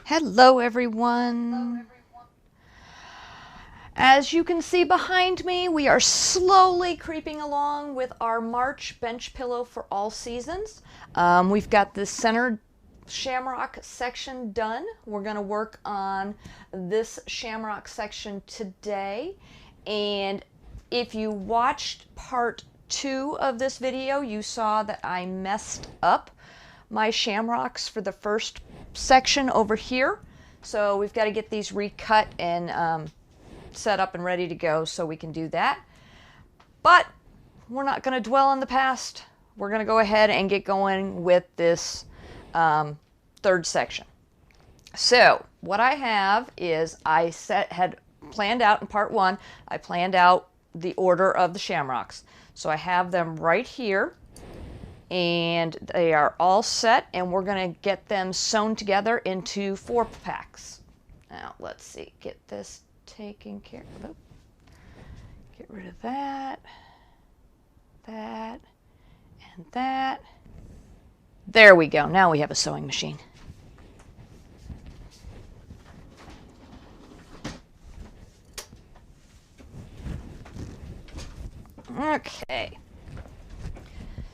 Hello everyone. As you can see behind me, we are slowly creeping along with our March bench pillow for all seasons. We've got this center shamrock section done. We're going to work on this shamrock section today. And if you watched part 2 of this video, you saw that I messed up my shamrocks for the first section over here. So we've got to get these recut and set up and ready to go so we can do that. But we're not going to dwell on the past. We're going to go ahead and get going with this third section. So what I have is I had planned out in part 1, I planned out the order of the shamrocks. So I have them right here, and they are all set, and we're going to get them sewn together into 4 packs. Now let's see, get this taken care of. Get rid of that, that, and that. There we go. Now we have a sewing machine. Okay.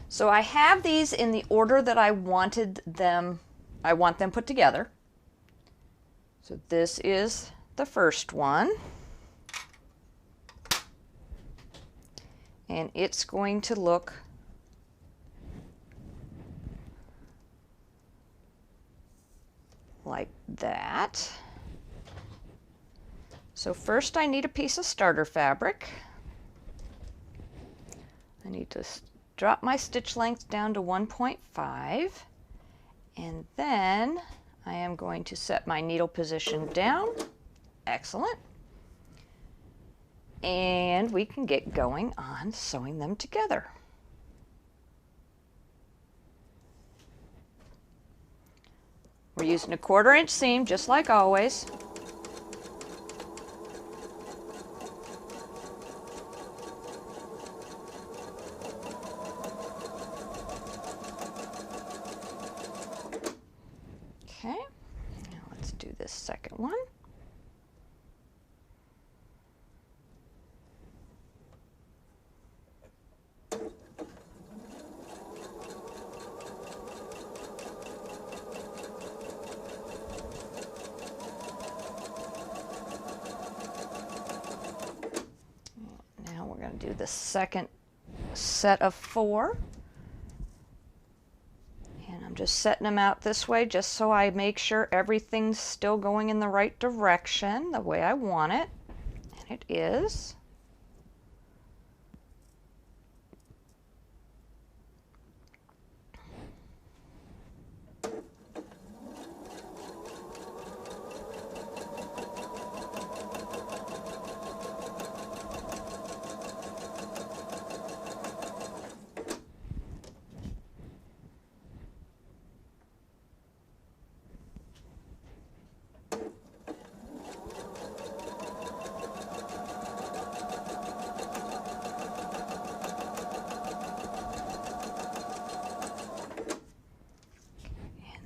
So I have these in the order that I want them put together. So this is the first one. And it's going to look like that. So first I need a piece of starter fabric. I need to drop my stitch length down to 1.5, and then I am going to set my needle position down. Excellent. And we can get going on sewing them together. We're using a 1/4 inch seam, just like always. Okay, now let's do this second one. Now we're going to do the second set of 4. I'm just setting them out this way just so I make sure everything's still going in the right direction, the way I want it. And it is.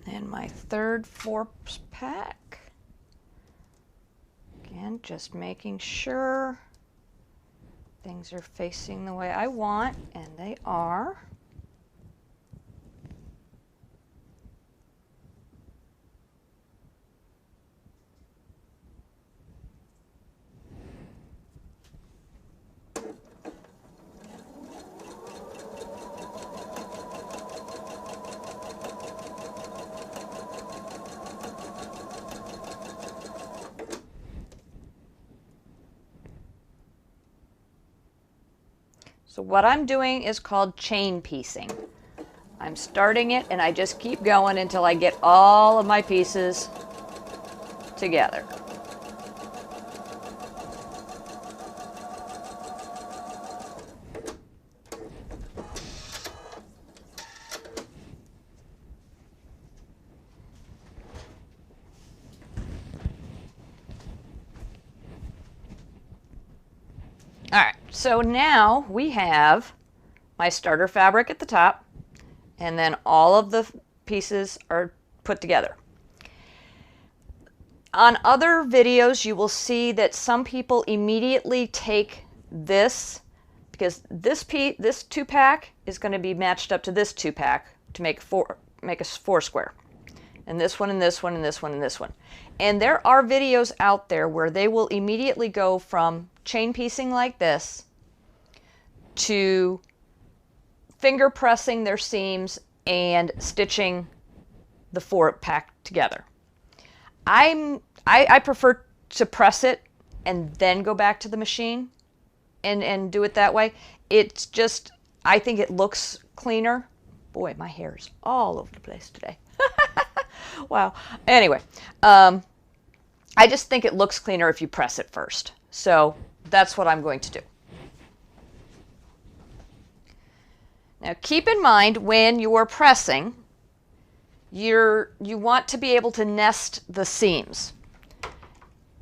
And my third 4 pack. Again, just making sure things are facing the way I want, and they are. So what I'm doing is called chain piecing. I'm starting it and I just keep going until I get all of my pieces together. All right, so now we have my starter fabric at the top, and then all of the pieces are put together. On other videos, you will see that some people immediately take this, because this 2-pack is going to be matched up to this 2-pack to make a 4 square. And this one, and this one, and this one, and this one. And there are videos out there where they will immediately go from chain piecing like this to finger pressing their seams and stitching the 4-pack together. I prefer to press it and then go back to the machine and do it that way. It's just, I think it looks cleaner. Boy, my hair is all over the place today. Wow. Anyway, I just think it looks cleaner if you press it first. So that's what I'm going to do. Now keep in mind when you are pressing, you want to be able to nest the seams.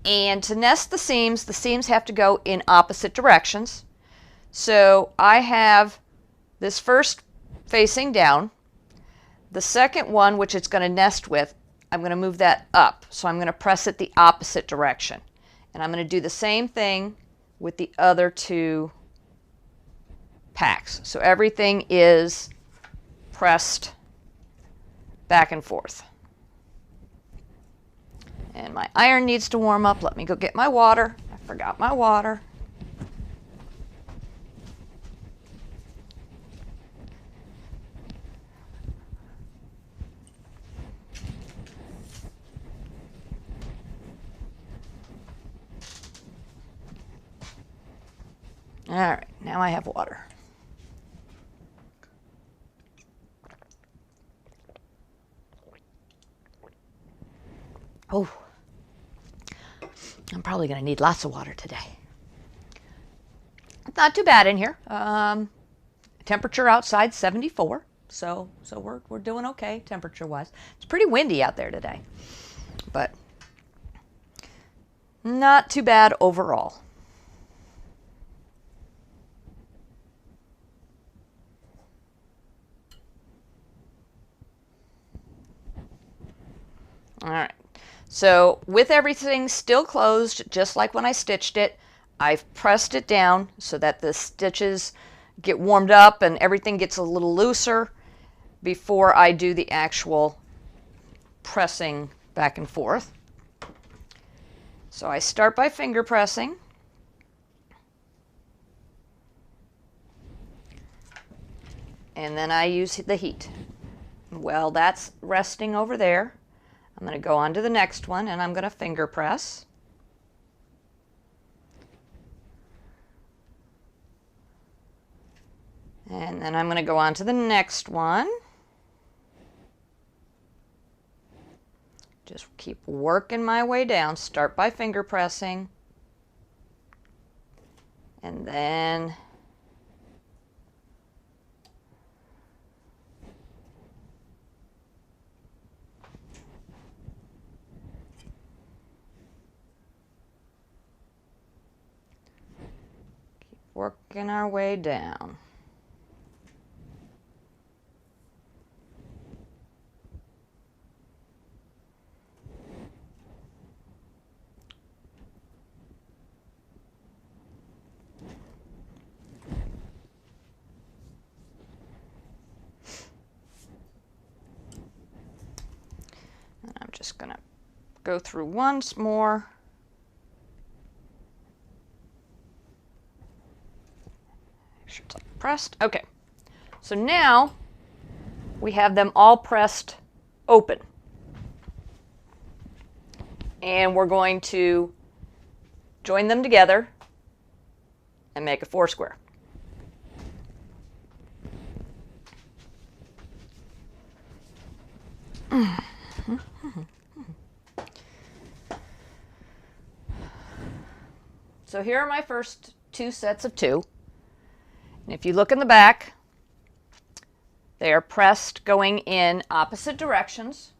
And to nest the seams have to go in opposite directions. So I have this first facing down. The second one, which it's going to nest with, I'm going to move that up. So I'm going to press it the opposite direction. And I'm going to do the same thing with the other 2 packs. So everything is pressed back and forth. And my iron needs to warm up. Let me go get my water. I forgot my water. All right, now I have water. Oh, I'm probably going to need lots of water today. It's not too bad in here. Temperature outside 74, so we're doing okay temperature-wise. It's pretty windy out there today, but not too bad overall. All right. So with everything still closed, just like when I stitched it, I've pressed it down so that the stitches get warmed up and everything gets a little looser before I do the actual pressing back and forth. So I start by finger pressing. And then I use the heat. Well, that's resting over there. I'm going to go on to the next one and I'm going to finger press. And then I'm going to go on to the next one. Just keep working my way down. Start by finger pressing. And then working our way down. And I'm just going to go through once more. Make sure it's all pressed. Okay, so now we have them all pressed open. And we're going to join them together and make a 4 square. So here are my first 2 sets of 2. And if you look in the back, they are pressed going in opposite directions.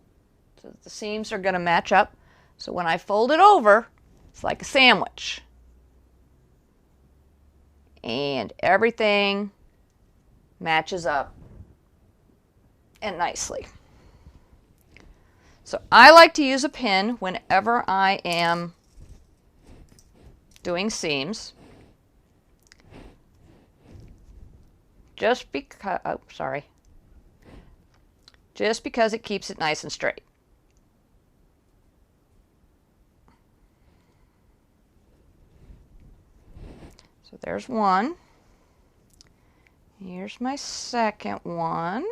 So the seams are going to match up. So when I fold it over, it's like a sandwich. And everything matches up and nicely. So I like to use a pin whenever I am doing seams. Just because, oh, sorry. Just because it keeps it nice and straight. So there's one. Here's my second one.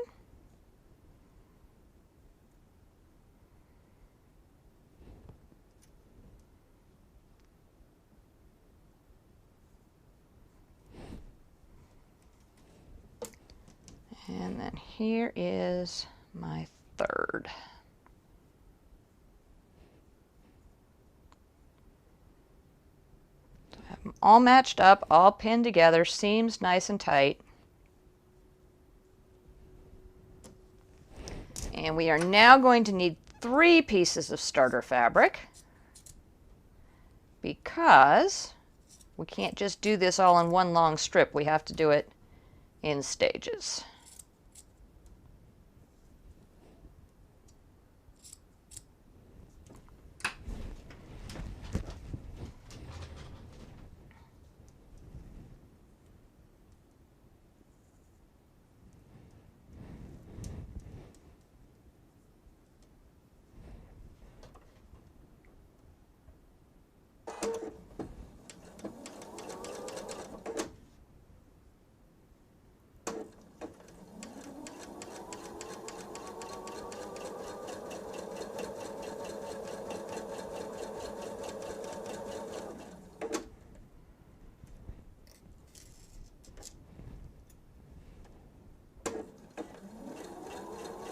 And then here is my third. So I have them all matched up, all pinned together, seams nice and tight. And we are now going to need 3 pieces of starter fabric because we can't just do this all in one long strip. We have to do it in stages.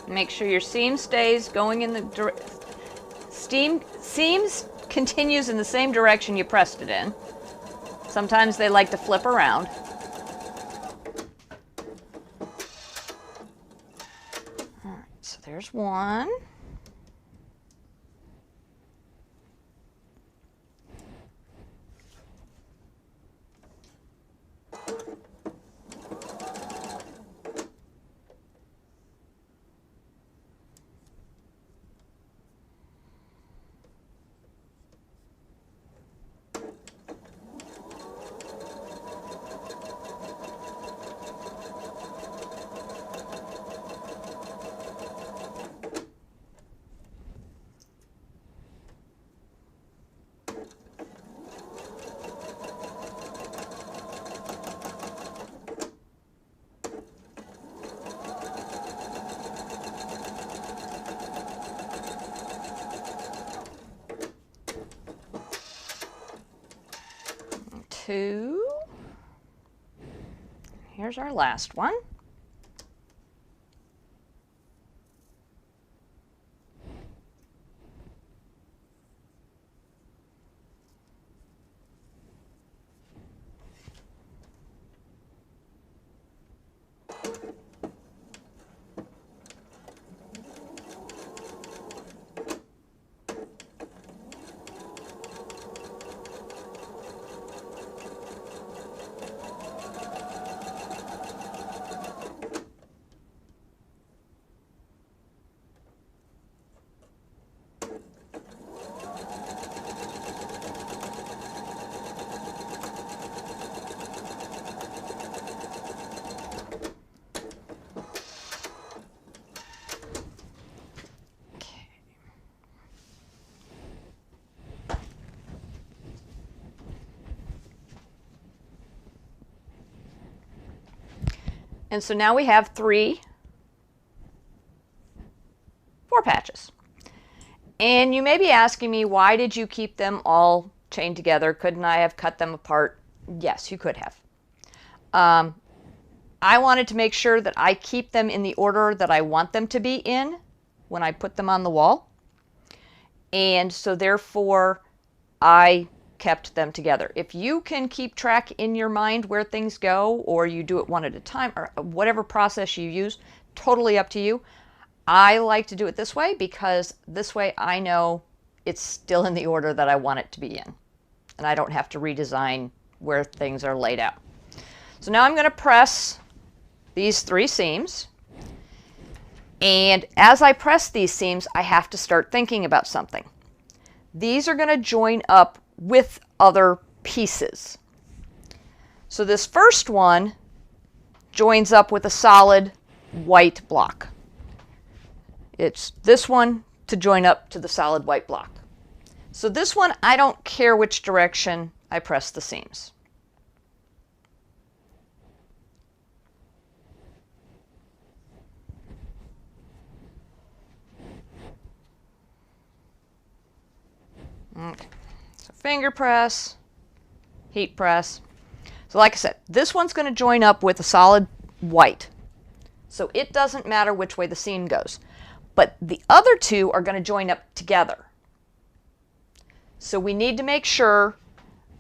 Make sure your seam stays going in the seams continues in the same direction you pressed it in. Sometimes they like to flip around. All right, so there's one. Two. Here's our last one. And so now we have 3 4 patches. And you may be asking me, why did you keep them all chained together? Couldn't I have cut them apart? Yes, you could have. I wanted to make sure that I keep them in the order that I want them to be in when I put them on the wall. And so therefore, I kept them together. If you can keep track in your mind where things go, or you do it one at a time, or whatever process you use, totally up to you. I like to do it this way because this way I know it's still in the order that I want it to be in. And I don't have to redesign where things are laid out. So now I'm going to press these 3 seams. And as I press these seams, I have to start thinking about something. These are going to join up with other pieces. So this first one joins up with a solid white block. It's this one to join up to the solid white block. So this one, I don't care which direction I press the seams. Okay, so finger press, heat press. So like I said, this one's going to join up with a solid white. So it doesn't matter which way the seam goes. But the other two are going to join up together. So we need to make sure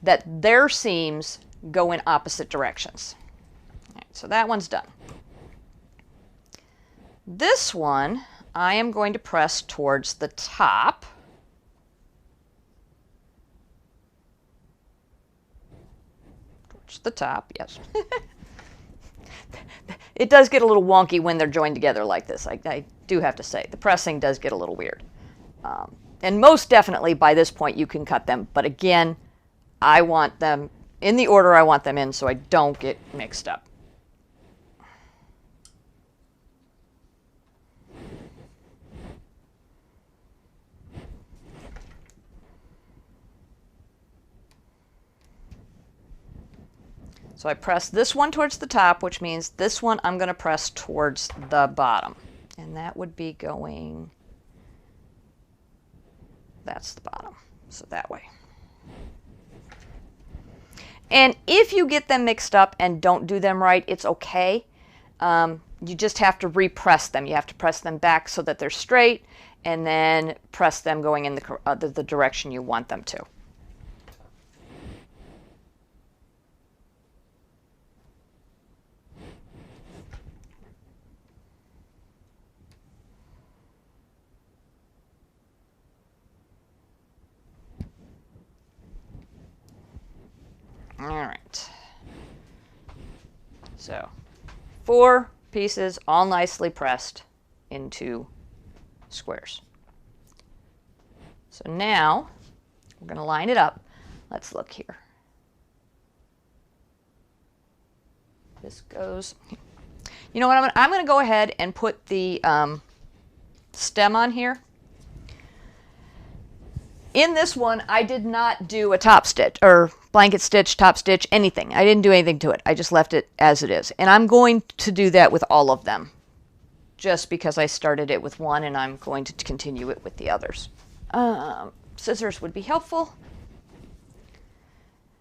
that their seams go in opposite directions. All right, so that one's done. This one, I am going to press towards the top. Towards the top, yes. It does get a little wonky when they're joined together like this. I do have to say, the pressing does get a little weird. And most definitely by this point you can cut them. But again, I want them in the order I want them in so I don't get mixed up. So I press this one towards the top, which means this one I'm going to press towards the bottom. And that would be going, that's the bottom, so that way. And if you get them mixed up and don't do them right, it's okay. You just have to repress them. You have to press them back so that they're straight, and then press them going in the direction you want them to. All right, so 4 pieces all nicely pressed into squares. So now we're going to line it up. Let's look here. This goes, you know what, I'm going to go ahead and put the stem on here. In this one, I did not do a top stitch or blanket stitch, top stitch, anything. I didn't do anything to it. I just left it as it is. And I'm going to do that with all of them, just because I started it with one and I'm going to continue it with the others. Scissors would be helpful.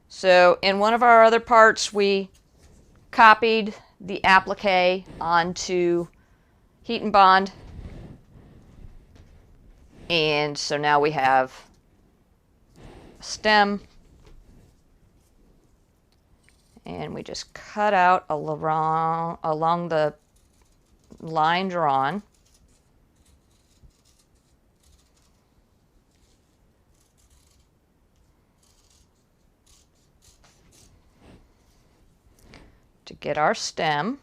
So in one of our other parts, we copied the applique onto Heat and Bond. And so now we have a stem, and we just cut out along the line drawn. To get our stem.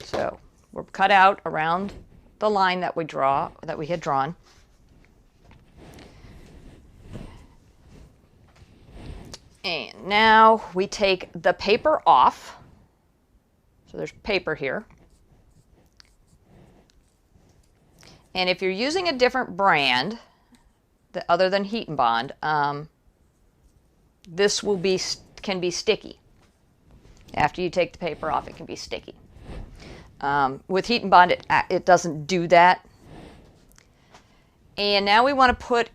So we're cut out around the line that we had drawn. And now we take the paper off. So there's paper here. And if you're using a different brand other than Heat and Bond, this can be sticky. After you take the paper off, it can be sticky. With Heat and Bond, it doesn't do that. And now we want to put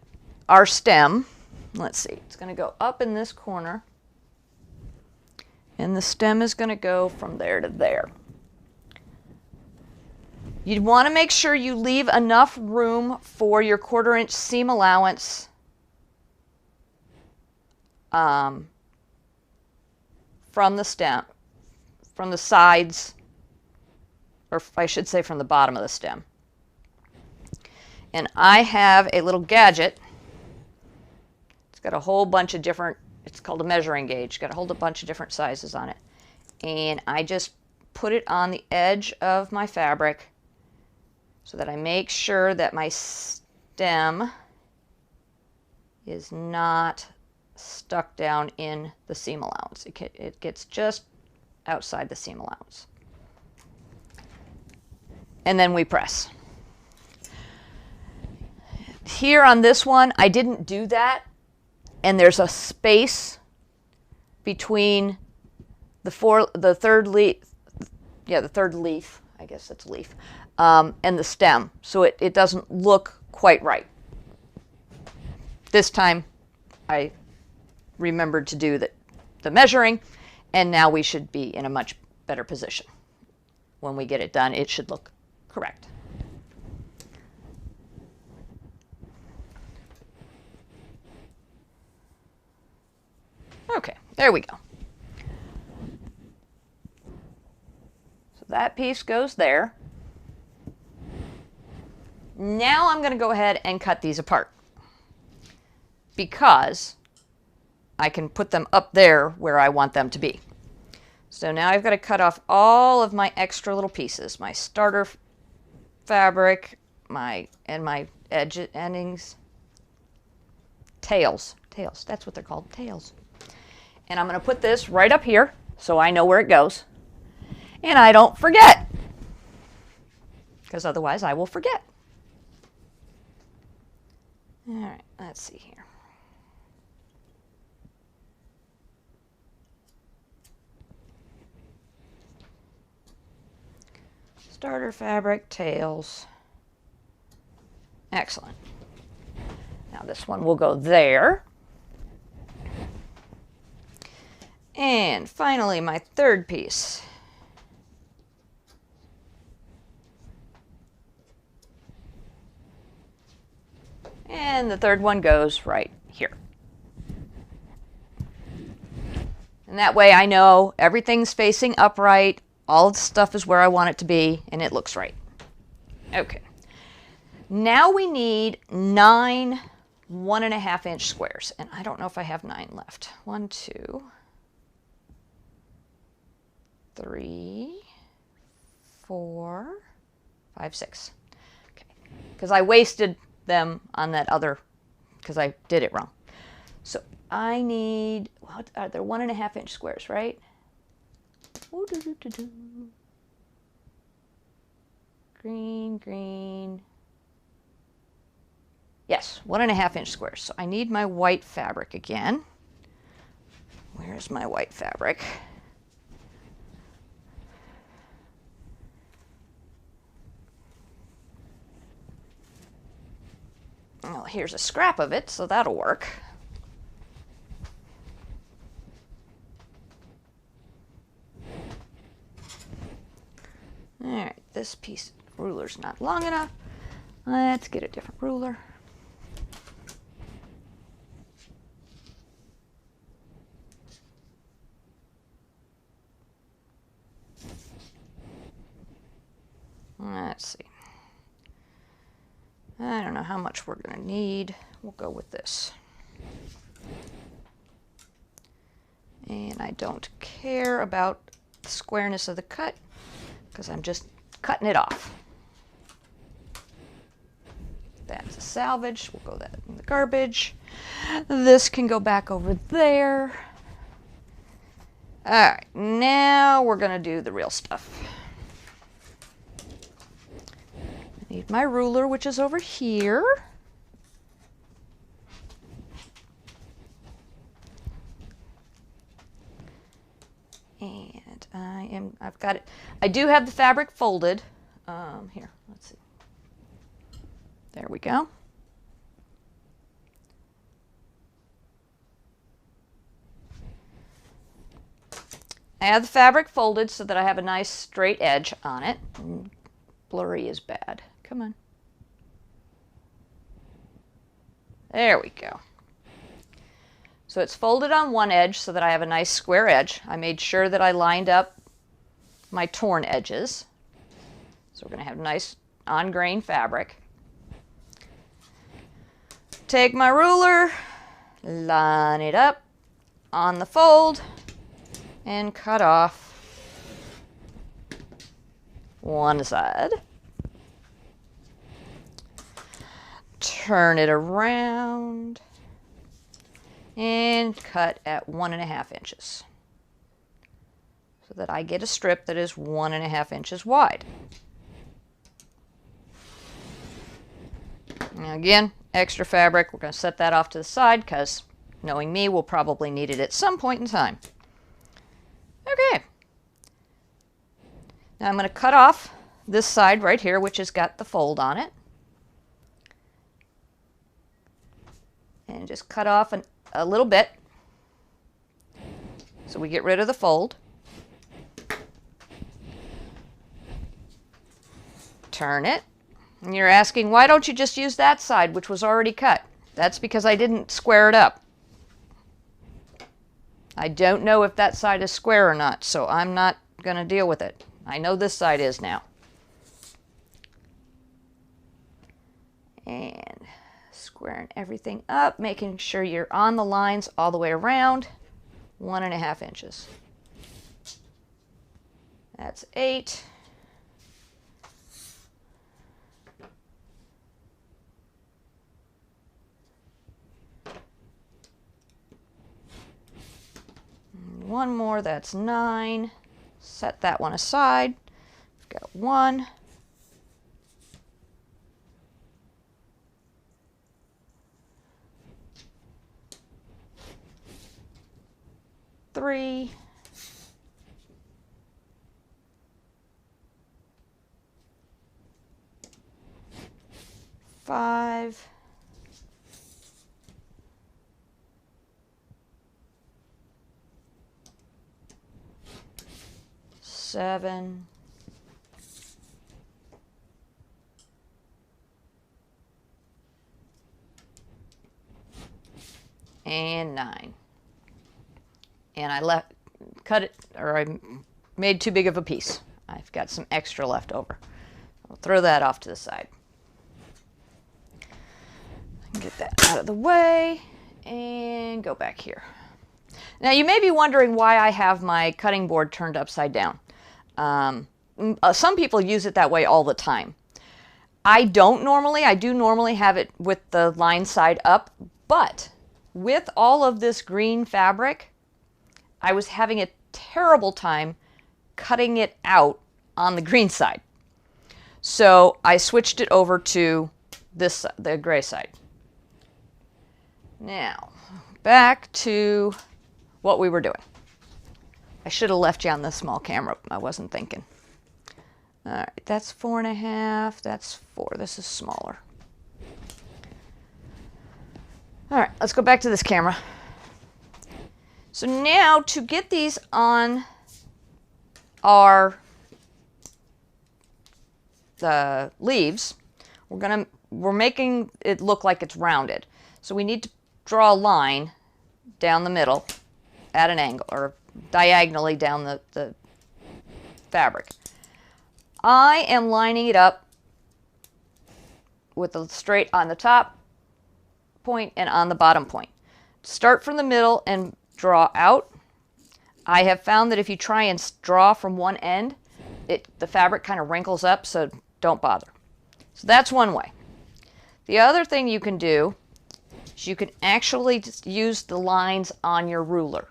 our stem, let's see, it's going to go up in this corner, and the stem is going to go from there to there. You'd want to make sure you leave enough room for your 1/4 inch seam allowance from the stem, from the sides, or I should say from the bottom of the stem. And I have a little gadget. It's got a whole bunch of different, it's called a measuring gauge. It's got a whole bunch of different sizes on it. And I just put it on the edge of my fabric so that I make sure that my stem is not stuck down in the seam allowance. It gets just outside the seam allowance. And then we press. Here on this one, I didn't do that, and there's a space between the third leaf, I guess that's a leaf, and the stem, so it doesn't look quite right. This time I remembered to do the measuring, and now we should be in a much better position. When we get it done, it should look correct. Okay, there we go. So that piece goes there. Now I'm going to go ahead and cut these apart, because I can put them up there where I want them to be. So now I've got to cut off all of my extra little pieces, my starter fabric, my edge endings, tails, that's what they're called, tails. And I'm going to put this right up here so I know where it goes and I don't forget, because otherwise I will forget. All right, let's see here. Starter fabric, tails. Excellent. Now this one will go there. And finally, my third piece. And the third one goes right here. And that way I know everything's facing upright, all the stuff is where I want it to be, and it looks right. Okay. Now we need 9 1.5 inch squares, and I don't know if I have 9 left. 1, 2, 3, 4, 5, 6. Okay, because I wasted them on that other, because I did it wrong. So I need, what are there, 1.5 inch squares, right? Ooh, doo, doo, doo, doo. Green, green. Yes, 1.5 inch squares. So I need my white fabric again. Where's my white fabric? Well, here's a scrap of it, so that'll work. All right, this piece ruler's not long enough. Let's get a different ruler. Let's see. I don't know how much we're going to need. We'll go with this. And I don't care about the squareness of the cut, because I'm just cutting it off. That's a salvage. We'll go that in the garbage. This can go back over there. All right, now we're going to do the real stuff. I need my ruler, which is over here. And I've got it. I do have the fabric folded. Here, let's see. There we go. I have the fabric folded so that I have a nice straight edge on it. Blurry is bad. Come on. There we go. So it's folded on one edge so that I have a nice square edge. I made sure that I lined up my torn edges. So we're going to have nice on-grain fabric. Take my ruler, line it up on the fold, and cut off one side. Turn it around and cut at 1.5 inches so that I get a strip that is 1.5 inches wide. Now again, extra fabric, we're going to set that off to the side because knowing me, we'll probably need it at some point in time. Okay. Now I'm going to cut off this side right here, which has got the fold on it. And just cut off a little bit so we get rid of the fold. Turn it. And you're asking, why don't you just use that side, which was already cut? That's because I didn't square it up. I don't know if that side is square or not, so I'm not going to deal with it. I know this side is now. And squaring everything up, making sure you're on the lines all the way around. 1.5 inches. That's 8. One more, that's 9. Set that one aside. We've got 1. 3. 5. 7. 9. And I cut it, or I made too big of a piece. I've got some extra left over. I'll throw that off to the side. Get that out of the way and go back here. Now you may be wondering why I have my cutting board turned upside down. Some people use it that way all the time. I don't normally. I do normally have it with the line side up, but with all of this green fabric, I was having a terrible time cutting it out on the green side. So I switched it over to this, the gray side. Now, back to what we were doing. I should have left you on the small camera. I wasn't thinking. All right, that's 4.5. That's 4. This is smaller. All right, let's go back to this camera. So now to get these on the leaves, we're making it look like it's rounded. So we need to draw a line down the middle at an angle, or diagonally down the fabric. I am lining it up with the straight on the top point and on the bottom point. Start from the middle and draw out. I have found that if you try and draw from one end, the fabric kind of wrinkles up, so don't bother. So that's one way. The other thing you can do is you can actually just use the lines on your ruler.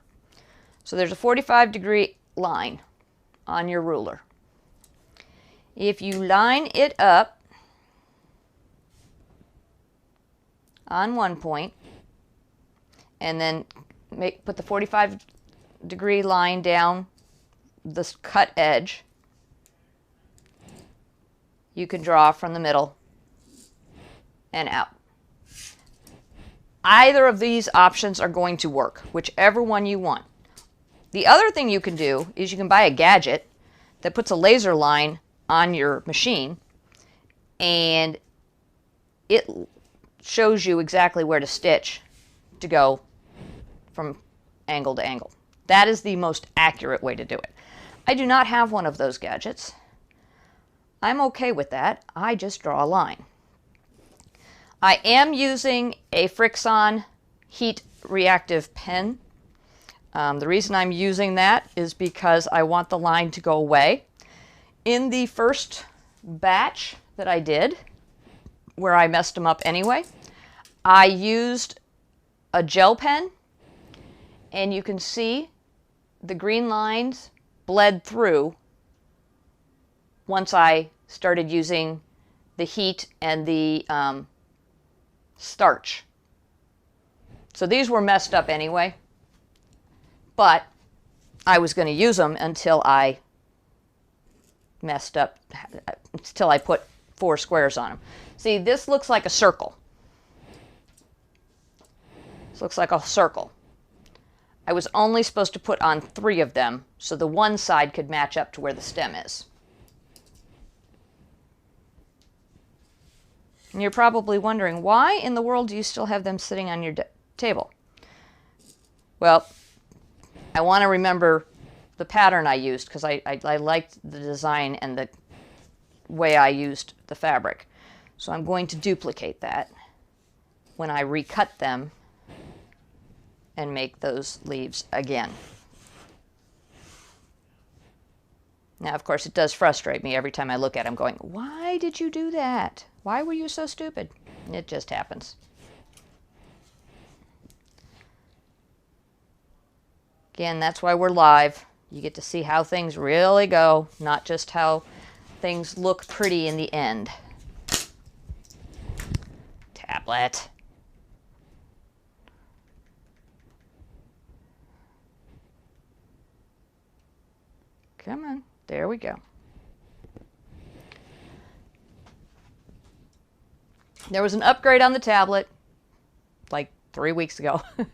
So there's a 45-degree line on your ruler. If you line it up on one point and then put the 45-degree line down this cut edge, you can draw from the middle and out. Either of these options are going to work, whichever one you want. The other thing you can do is you can buy a gadget that puts a laser line on your machine, and it shows you exactly where to stitch to go from angle to angle. That is the most accurate way to do it. I do not have one of those gadgets. I'm okay with that. I just draw a line. I am using a Frixon heat reactive pen. The reason I'm using that is because I want the line to go away. In the first batch that I did, where I messed them up anyway, I used a gel pen, and you can see the green lines bled through once I started using the heat and the starch. So these were messed up anyway, but I was going to use them until I messed up, until I put 4 squares on them. See, this looks like a circle. This looks like a circle. I was only supposed to put on 3 of them so the one side could match up to where the stem is. And you're probably wondering, why in the world do you still have them sitting on your table? Well, I want to remember the pattern I used because I liked the design and the way I used the fabric. So I'm going to duplicate that when I recut them and make those leaves again. Now, of course, it does frustrate me every time I look at them going, why did you do that? Why were you so stupid? It just happens. Again, that's why we're live. You get to see how things really go, not just how things look pretty in the end. Tablet. Come on, there we go. There was an upgrade on the tablet like 3 weeks ago, and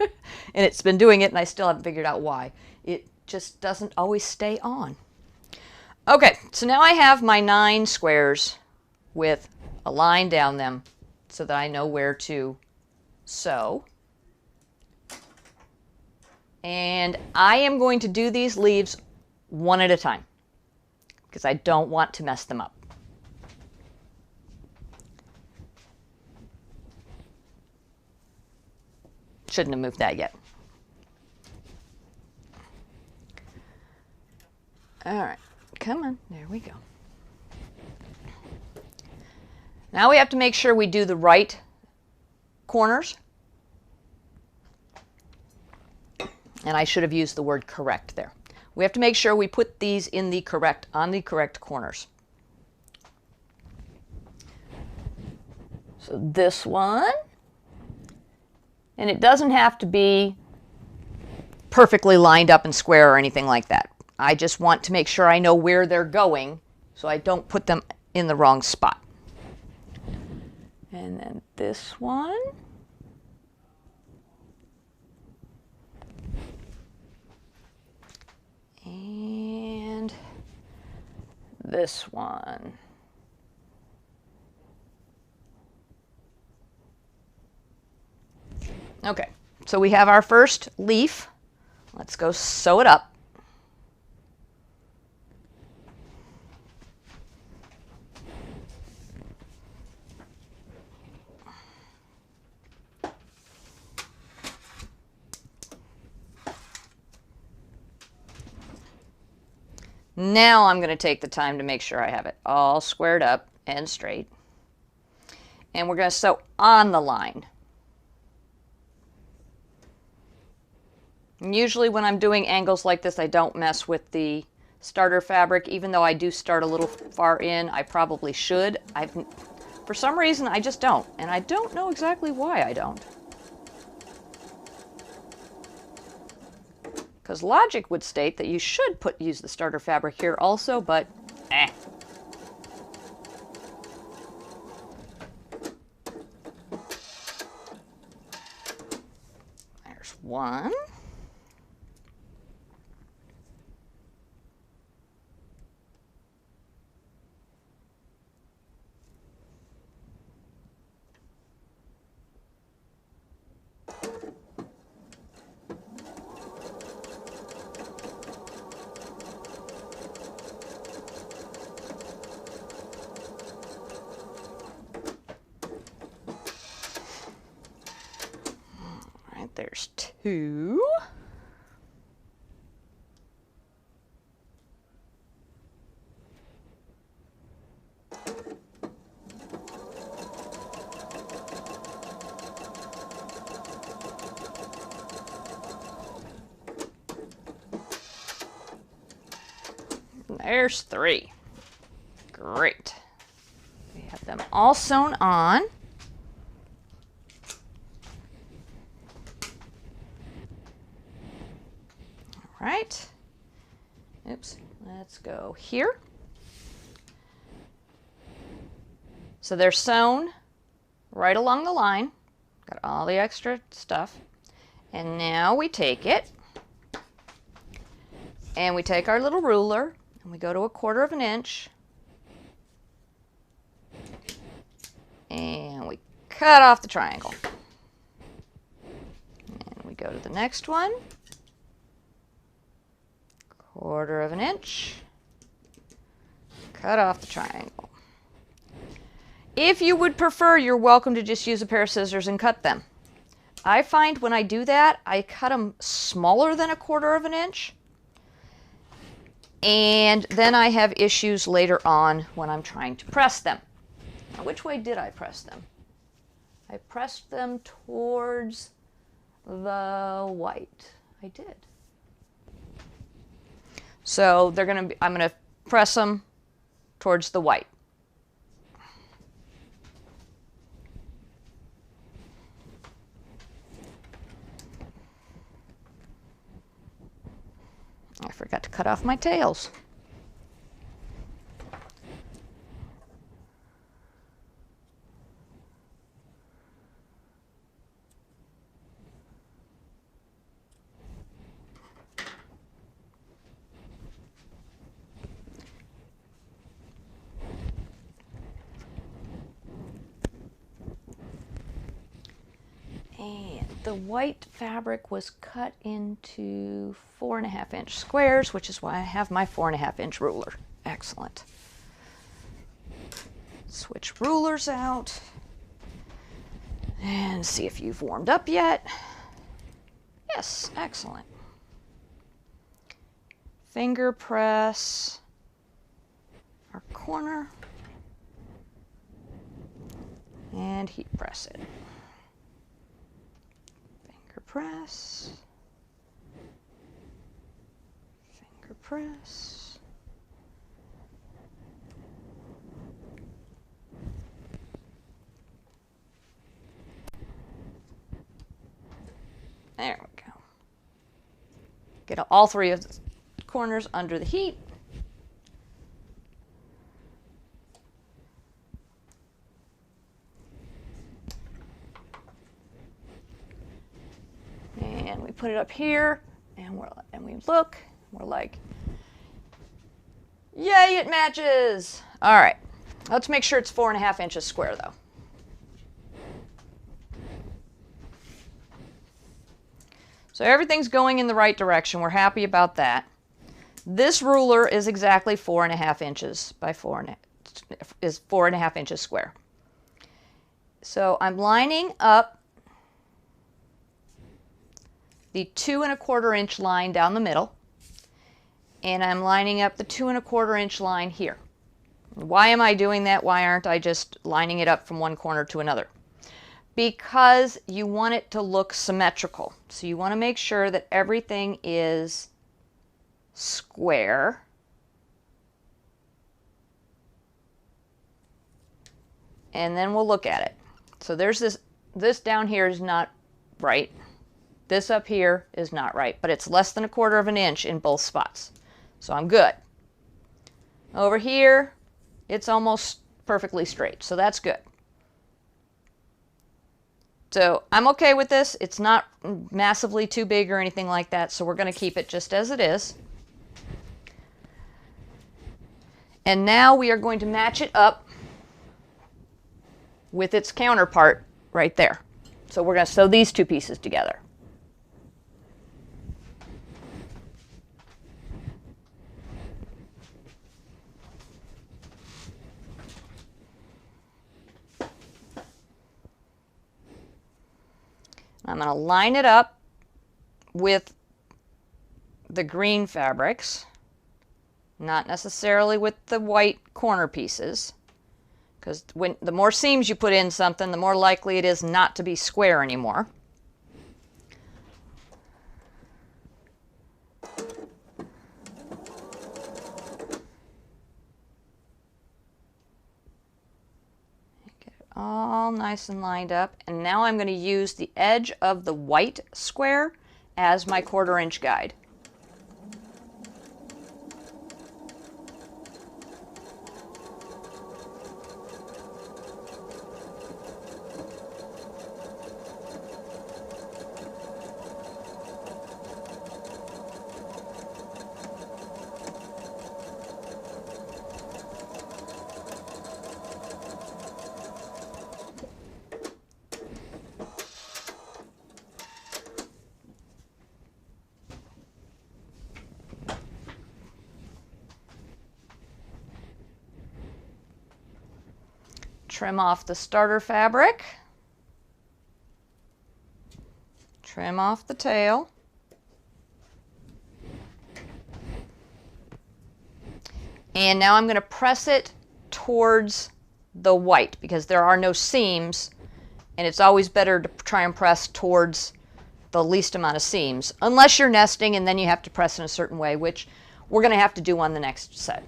it's been doing it, and I still haven't figured out why. It just doesn't always stay on. Okay, so now I have my 9 squares with a line down them so that I know where to sew. And I am going to do these leaves one at a time because I don't want to mess them up. Shouldn't have moved that yet. All right, come on, there we go. Now we have to make sure we do the right corners. And I should have used the word correct there. We have to make sure we put these in the correct, on the correct corners. So this one, and it doesn't have to be perfectly lined up and square or anything like that. I just want to make sure I know where they're going so I don't put them in the wrong spot. And then this one. And this one. Okay, so we have our first leaf. Let's go sew it up. Now I'm going to take the time to make sure I have it all squared up and straight. And we're going to sew on the line. And usually when I'm doing angles like this, I don't mess with the starter fabric. Even though I do start a little far in, I probably should. For some reason, I just don't. And I don't know exactly why I don't. Because logic would state that you should use the starter fabric here also, but eh. There's one. right, there's 2. There's 3. Great. We have them all sewn on. All right. Oops. Let's go here. So they're sewn right along the line. Got all the extra stuff. And now we take it and we take our little ruler and we go to 1/4 of an inch and we cut off the triangle. And we go to the next one, 1/4 of an inch, cut off the triangle. If you would prefer, you're welcome to just use a pair of scissors and cut them. I find when I do that, I cut them smaller than 1/4 of an inch. And then I have issues later on when I'm trying to press them. Now, which way did I press them? I pressed them towards the white. I did. So I'm going to press them towards the white. I forgot to cut off my tails. And the white fabric was cut into 4.5 inch squares, which is why I have my 4.5 inch ruler. Excellent. Switch rulers out and see if you've warmed up yet. Yes, excellent. Finger press our corner and heat press it. Press, finger press, there we go. Get all 3 of the corners under the heat. And we put it up here, and we look. We're like, yay, it matches! All right, let's make sure it's 4.5 inches square, though. So everything's going in the right direction. We're happy about that. This ruler is exactly 4.5 inches by 4.5 inches square. So I'm lining up the 2¼ inch line down the middle, and I'm lining up the 2¼ inch line here. Why am I doing that? Why aren't I just lining it up from one corner to another? Because you want it to look symmetrical. So you want to make sure that everything is square. And then we'll look at it. So there's this down here is not right. This up here is not right, but it's less than 1/4 of an inch in both spots. So I'm good. Over here, it's almost perfectly straight, so that's good. So I'm okay with this. It's not massively too big or anything like that, so we're going to keep it just as it is. And now we are going to match it up with its counterpart right there. So we're going to sew these 2 pieces together. I'm going to line it up with the green fabrics, not necessarily with the white corner pieces, because the more seams you put in something, the more likely it is not to be square anymore. All nice and lined up, and now I'm going to use the edge of the white square as my 1/4 inch guide. Trim off the starter fabric, trim off the tail, and now I'm going to press it towards the white because there are no seams, and it's always better to try and press towards the least amount of seams, unless you're nesting and then you have to press in a certain way, which we're going to have to do on the next set.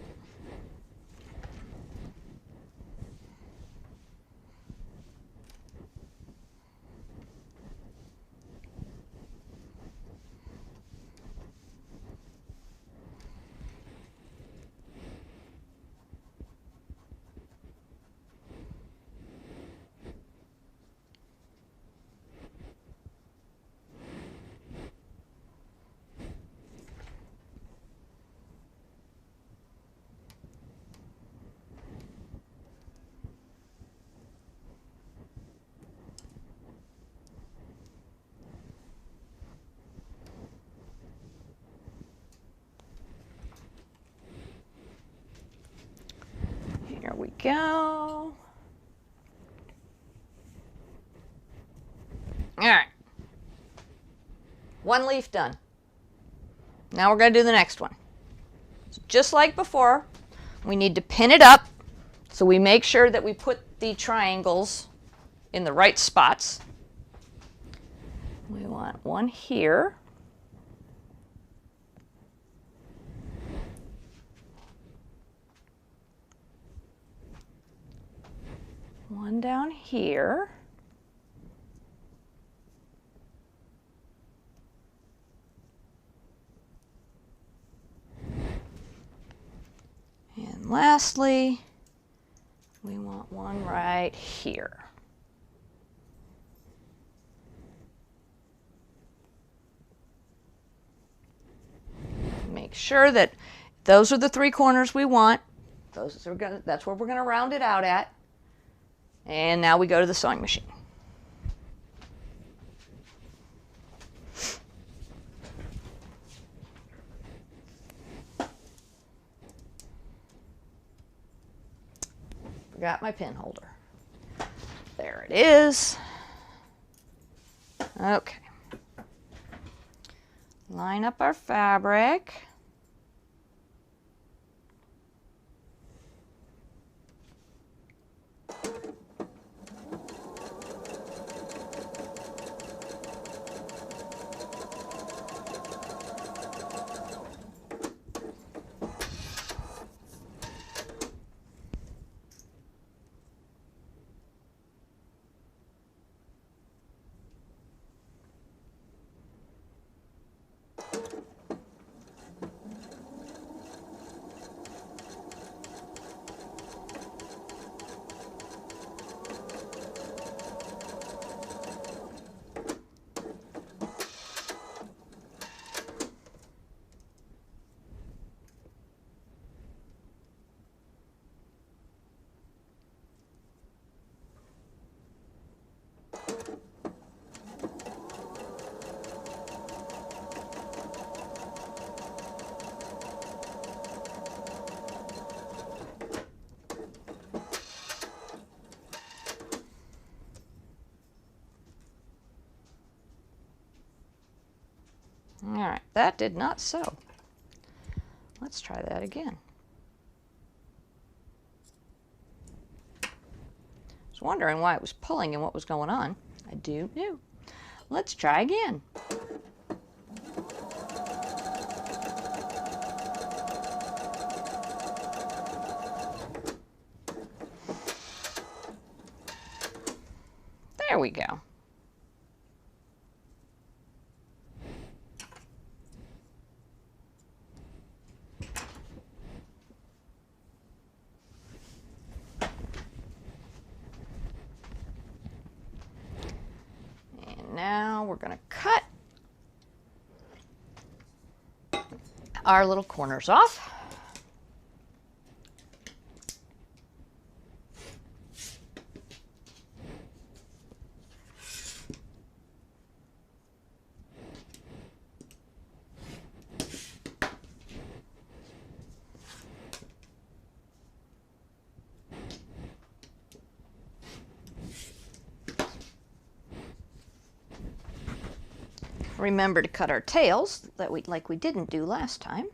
Here we go. All right. One leaf done. Now we're going to do the next one. So just like before, we need to pin it up so we make sure that we put the triangles in the right spots. We want one here. One down here. And lastly, we want one right here. Make sure that those are the 3 corners we want. That's where we're going to round it out at. And now we go to the sewing machine. Forgot my pin holder. There it is. Okay. Line up our fabric. All right, that did not sew. Let's try that again. I was wondering why it was pulling and what was going on. I do know. Let's try again. There we go. And now we're going to cut our little corners off. Remember to cut our tails like we didn't do last time.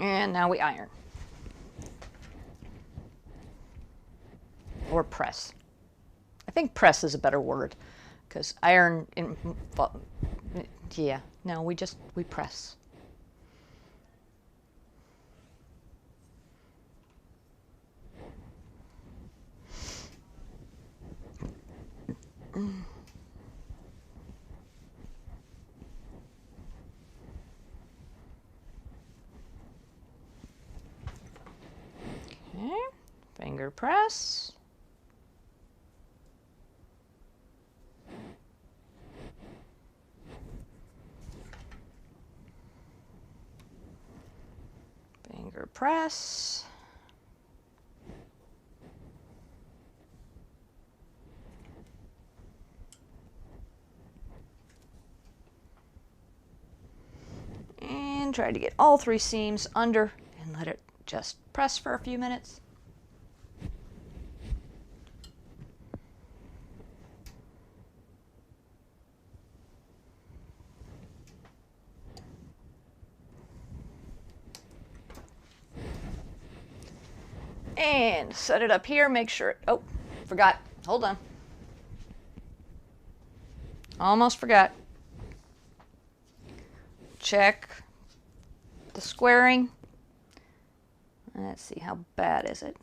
And now we iron. Or press. I think press is a better word, because iron, yeah, no, we press. Okay, finger press. Finger press. And try to get all 3 seams under and let it just press for a few minutes. And set it up here, make sure, oh, forgot, hold on. Almost forgot. Check the squaring. Let's see, how bad is it?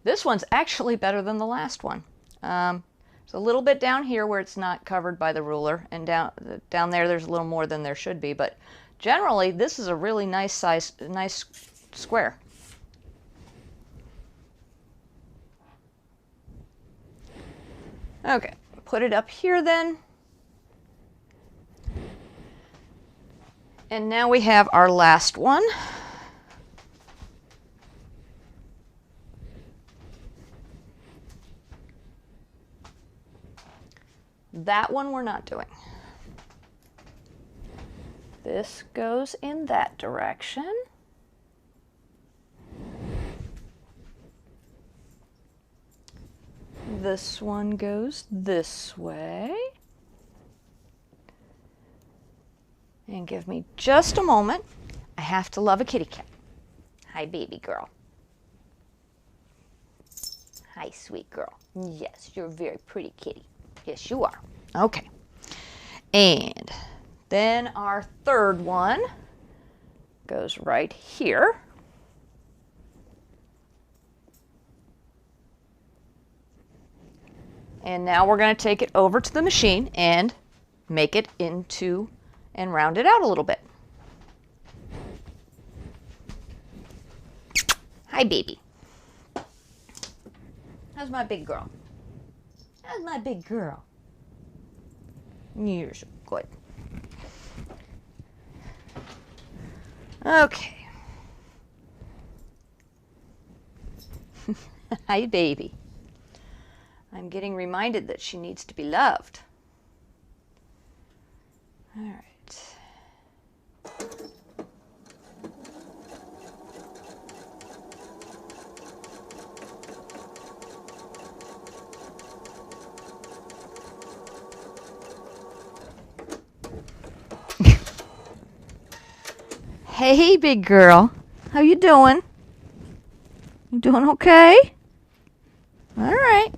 This one's actually better than the last one. It's a little bit down here where it's not covered by the ruler, and down there there's a little more than there should be, but generally this is a really nice size, nice square. Okay, put it up here then. And now we have our last one. That one we're not doing. This goes in that direction. This one goes this way. And give me just a moment. I have to love a kitty cat. Hi, baby girl. Hi, sweet girl. Yes, you're a very pretty kitty. Yes, you are. Okay. And then our third one goes right here. And now we're going to take it over to the machine and make it into and round it out a little bit. Hi, baby. How's my big girl? How's my big girl? You're so good. Okay. Hi, baby. I'm getting reminded that she needs to be loved. All right. Hey, big girl. How you doing? You doing okay? All right.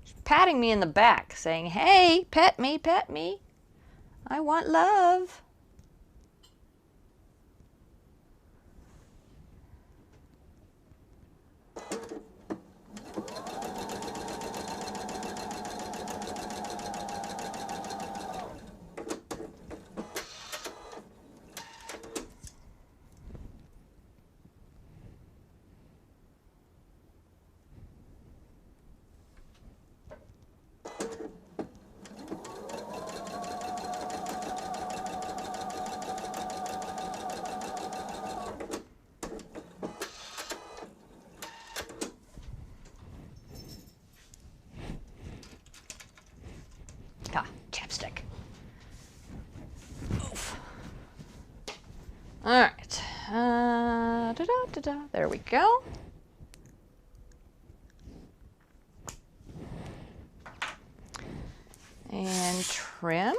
She's patting me in the back, saying, hey, pet me, pet me. I want love. Ah, chapstick. Oof. All right. There we go. And trim.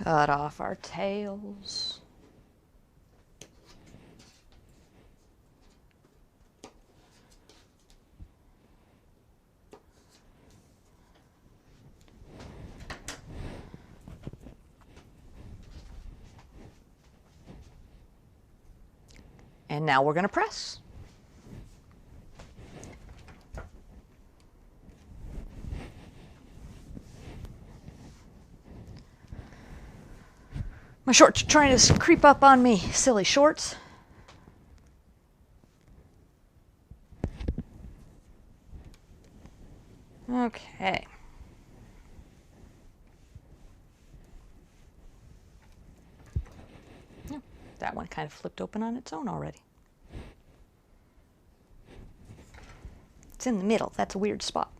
Cut off our tails. And now we're going to press. My shorts are trying to creep up on me, silly shorts. Okay. That one kind of flipped open on its own already. It's in the middle. That's a weird spot.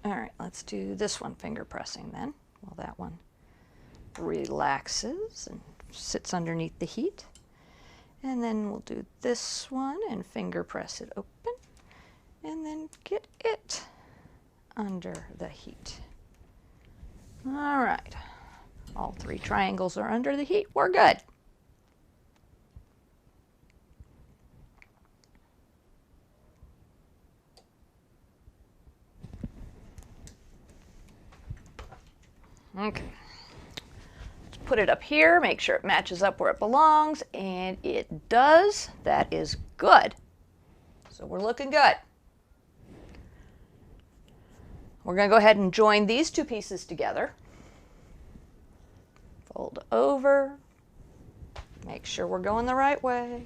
All right, let's do this one, finger pressing then. Well, that one relaxes and sits underneath the heat. And then we'll do this one and finger press it open. And then get it under the heat. All right. All three triangles are under the heat. We're good. Okay. Let's put it up here, make sure it matches up where it belongs, and it does. That is good. So we're looking good. We're going to go ahead and join these two pieces together. Fold over. Make sure we're going the right way.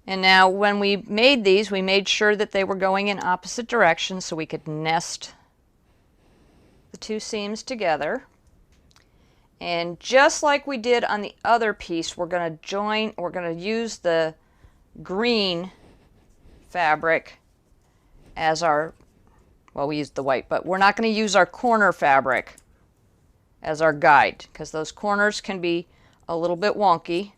And now when we made these, we made sure that they were going in opposite directions so we could nest the two seams together. And just like we did on the other piece, we're going to use the green fabric as our, well, we used the white, but we're not going to use our corner fabric as our guide because those corners can be a little bit wonky.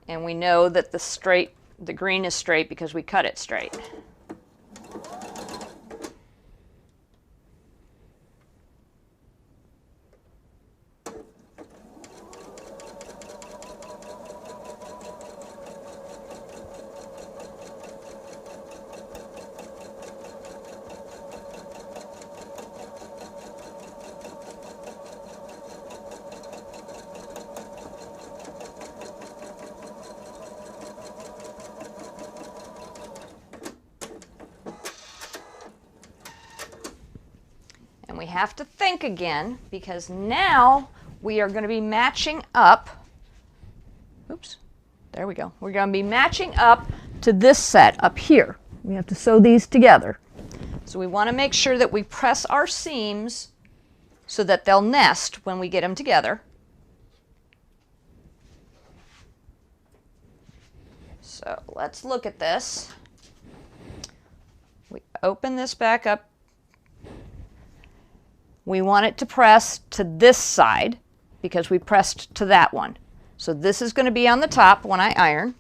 And we know that the green is straight because we cut it straight. have to think again, because now we are going to be matching up. Oops, there we go. We're going to be matching up to this set up here. We have to sew these together. So we want to make sure that we press our seams so that they'll nest when we get them together. So let's look at this. We open this back up. We want it to press to this side because we pressed to that one. So this is going to be on the top when I iron.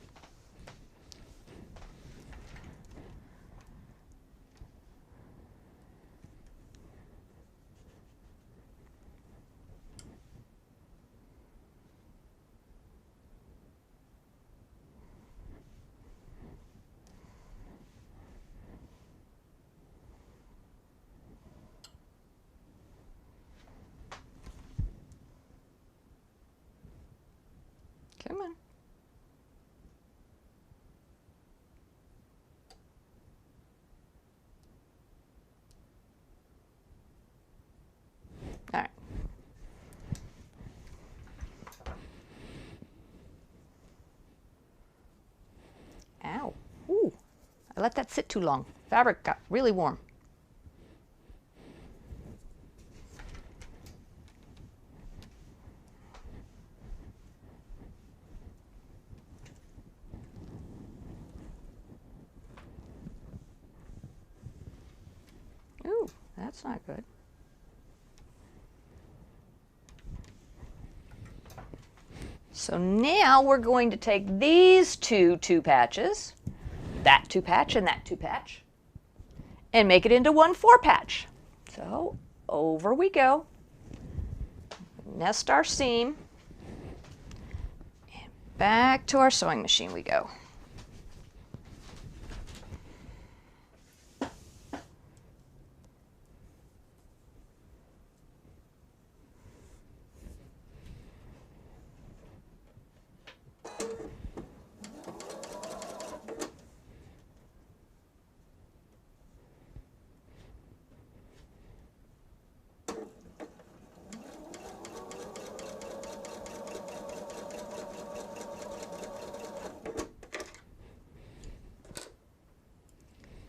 Come on. All right. Ow. Ooh. I let that sit too long. Fabric got really warm. Ooh, that's not good. So now we're going to take these two patches, that 2-patch and that 2-patch, and make it into one 4-patch. So over we go. Nest our seam, and back to our sewing machine we go.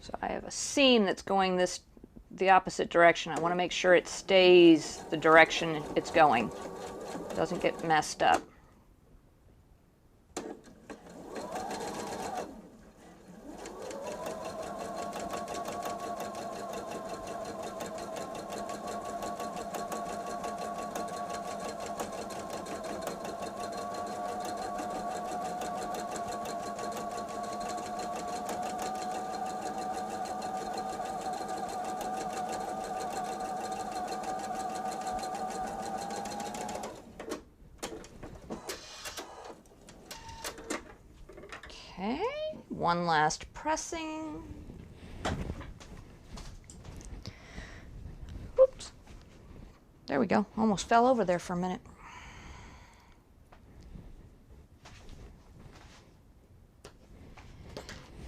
So I have a seam that's going the opposite direction. I want to make sure it stays the direction it's going. It doesn't get messed up. Okay, one last pressing. Oops. There we go. Almost fell over there for a minute.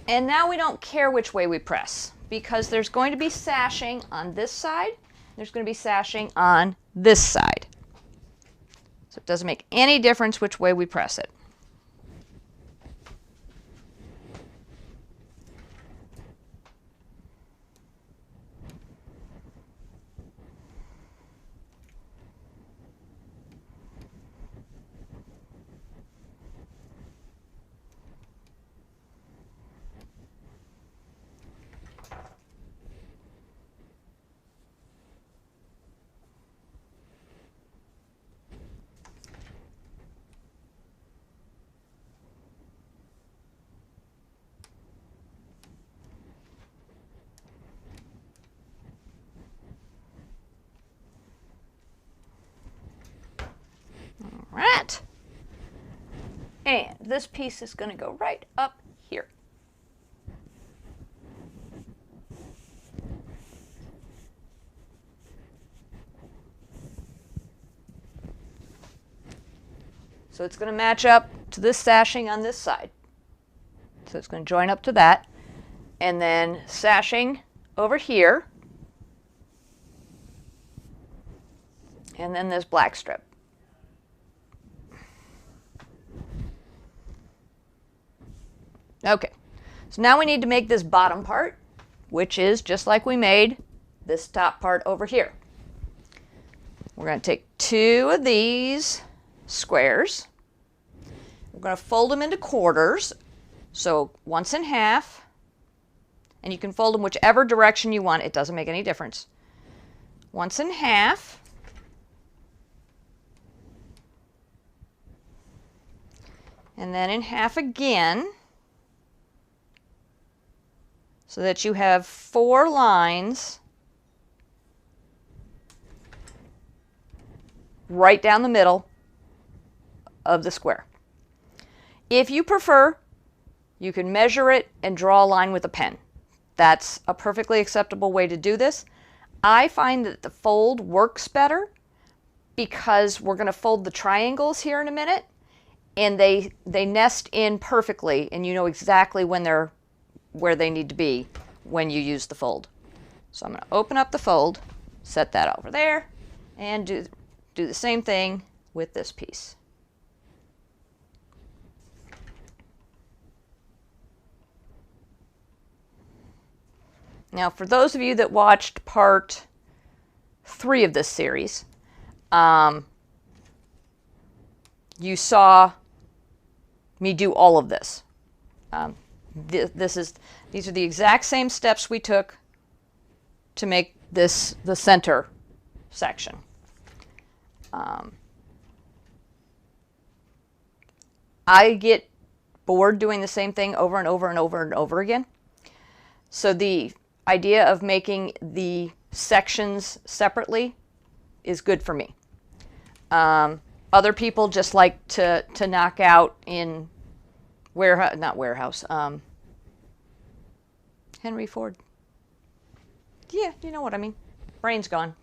And now we don't care which way we press, because there's going to be sashing on this side. There's going to be sashing on this side. So it doesn't make any difference which way we press it. Right. And this piece is going to go right up here. So it's going to match up to this sashing on this side. So it's going to join up to that. And then sashing over here. And then this black strip. Okay, so now we need to make this bottom part, which is just like we made this top part over here. We're going to take 2 of these squares. We're going to fold them into quarters, so once in half, and you can fold them whichever direction you want. It doesn't make any difference. Once in half. And then in half again, so that you have 4 lines right down the middle of the square. If you prefer, you can measure it and draw a line with a pen. That's a perfectly acceptable way to do this. I find that the fold works better because we're going to fold the triangles here in a minute, and they nest in perfectly, and you know exactly when they're where they need to be when you use the fold. So I'm going to open up the fold, set that over there, and do the same thing with this piece. Now, for those of you that watched part 3 of this series, you saw me do all of this. These are the exact same steps we took to make this the center section. I get bored doing the same thing over and over and over and over again. So the idea of making the sections separately is good for me. Other people just like to knock out in Henry Ford. Yeah, you know what I mean. Brain's gone.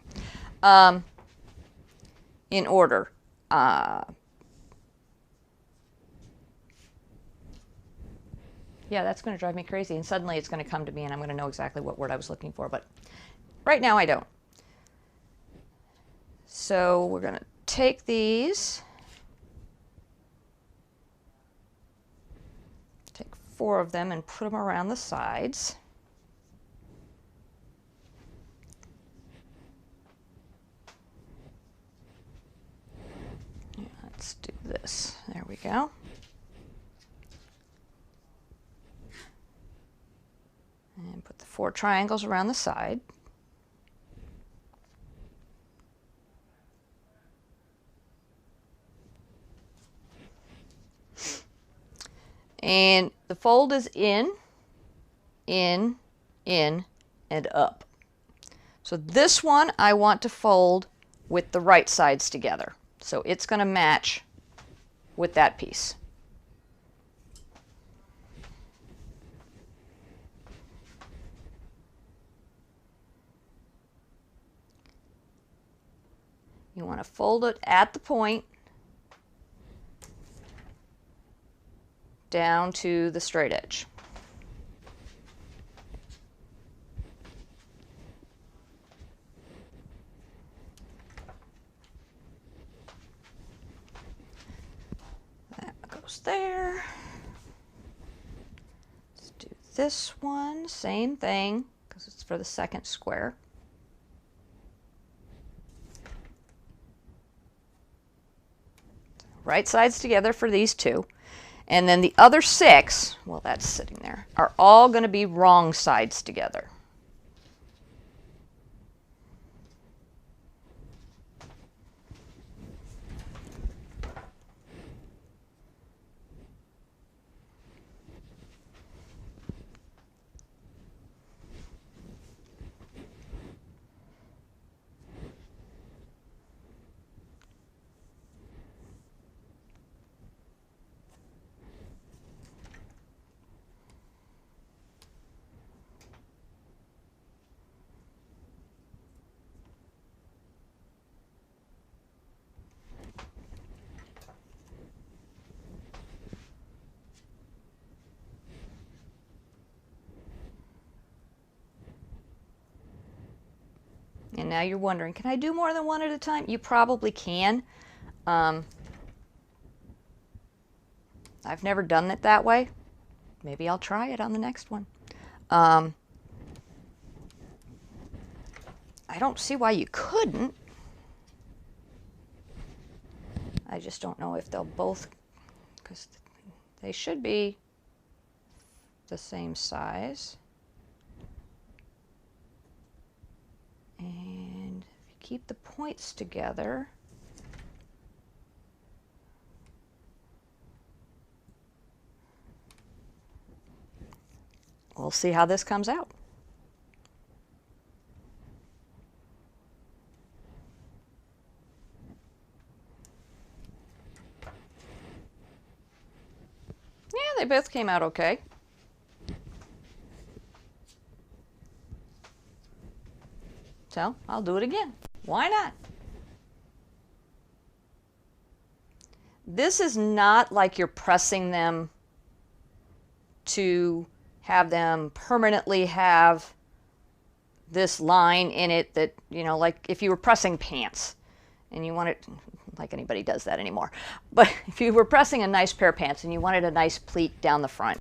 In order. Yeah, that's going to drive me crazy, and suddenly it's going to come to me and I'm going to know exactly what word I was looking for, but right now I don't. So we're going to take these, take 4 of them and put them around the sides. Let's do this. There we go. And put the 4 triangles around the side. And the fold is in, and up. So this one I want to fold with the right sides together. So it's going to match with that piece. You want to fold it at the point down to the straight edge. That goes there. Let's do this one, same thing, because it's for the second square. Right sides together for these 2. And then the other 6, well, that's sitting there, are all going to be wrong sides together. now you're wondering, can I do more than one at a time? You probably can. I've never done it that way. Maybe I'll try it on the next one. I don't see why you couldn't. I just don't know if they'll both, because they should be the same size. And if you keep the points together, we'll see how this comes out. Yeah, they both came out okay. So I'll do it again. Why not? This is not like you're pressing them to have them permanently have this line in it that, you know, like if you were pressing pants and you want it, like anybody does that anymore, but if you were pressing a nice pair of pants and you wanted a nice pleat down the front,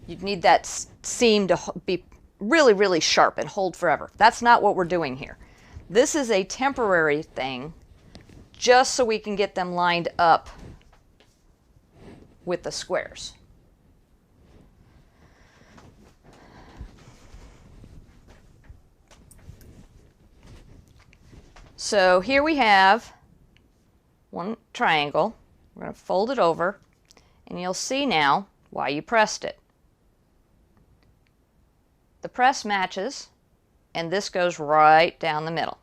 you'd need that seam to be really, really sharp and hold forever. That's not what we're doing here. This is a temporary thing just so we can get them lined up with the squares. So here we have one triangle. We're going to fold it over, and you'll see now why you pressed it. The press matches, and this goes right down the middle.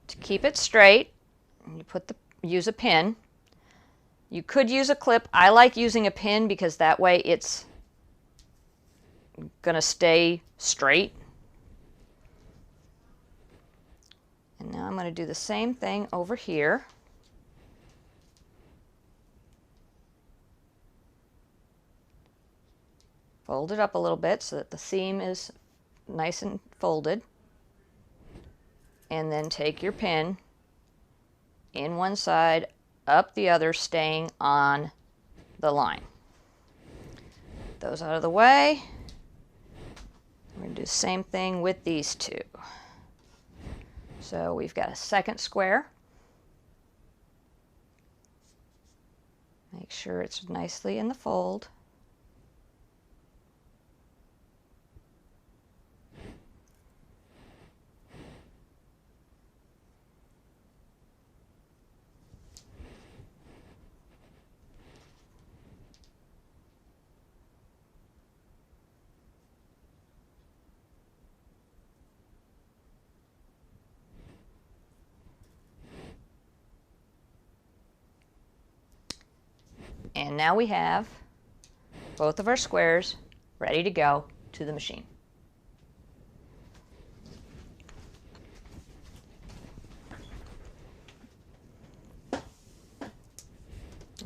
To keep it straight, you use a pin. You could use a clip. I like using a pin because that way it's going to stay straight. And now I'm going to do the same thing over here. Fold it up a little bit so that the seam is nice and folded. And then take your pin in one side, up the other, staying on the line. Get those out of the way. We're going to do the same thing with these two. So we've got a second square. Make sure it's nicely in the fold. And now we have both of our squares ready to go to the machine.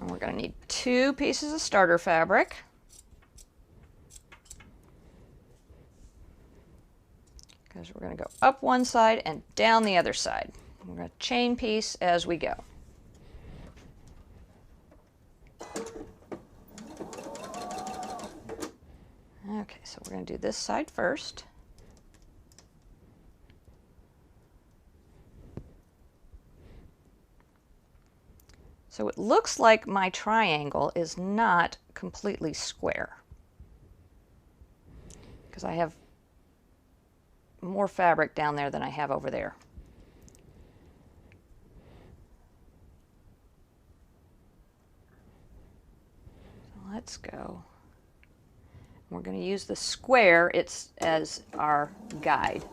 And we're going to need 2 pieces of starter fabric. Because we're going to go up one side and down the other side. We're going to chain piece as we go. Okay, so we're going to do this side first. So it looks like my triangle is not completely square because I have more fabric down there than I have over there. So let's go. We're going to use the square as our guide.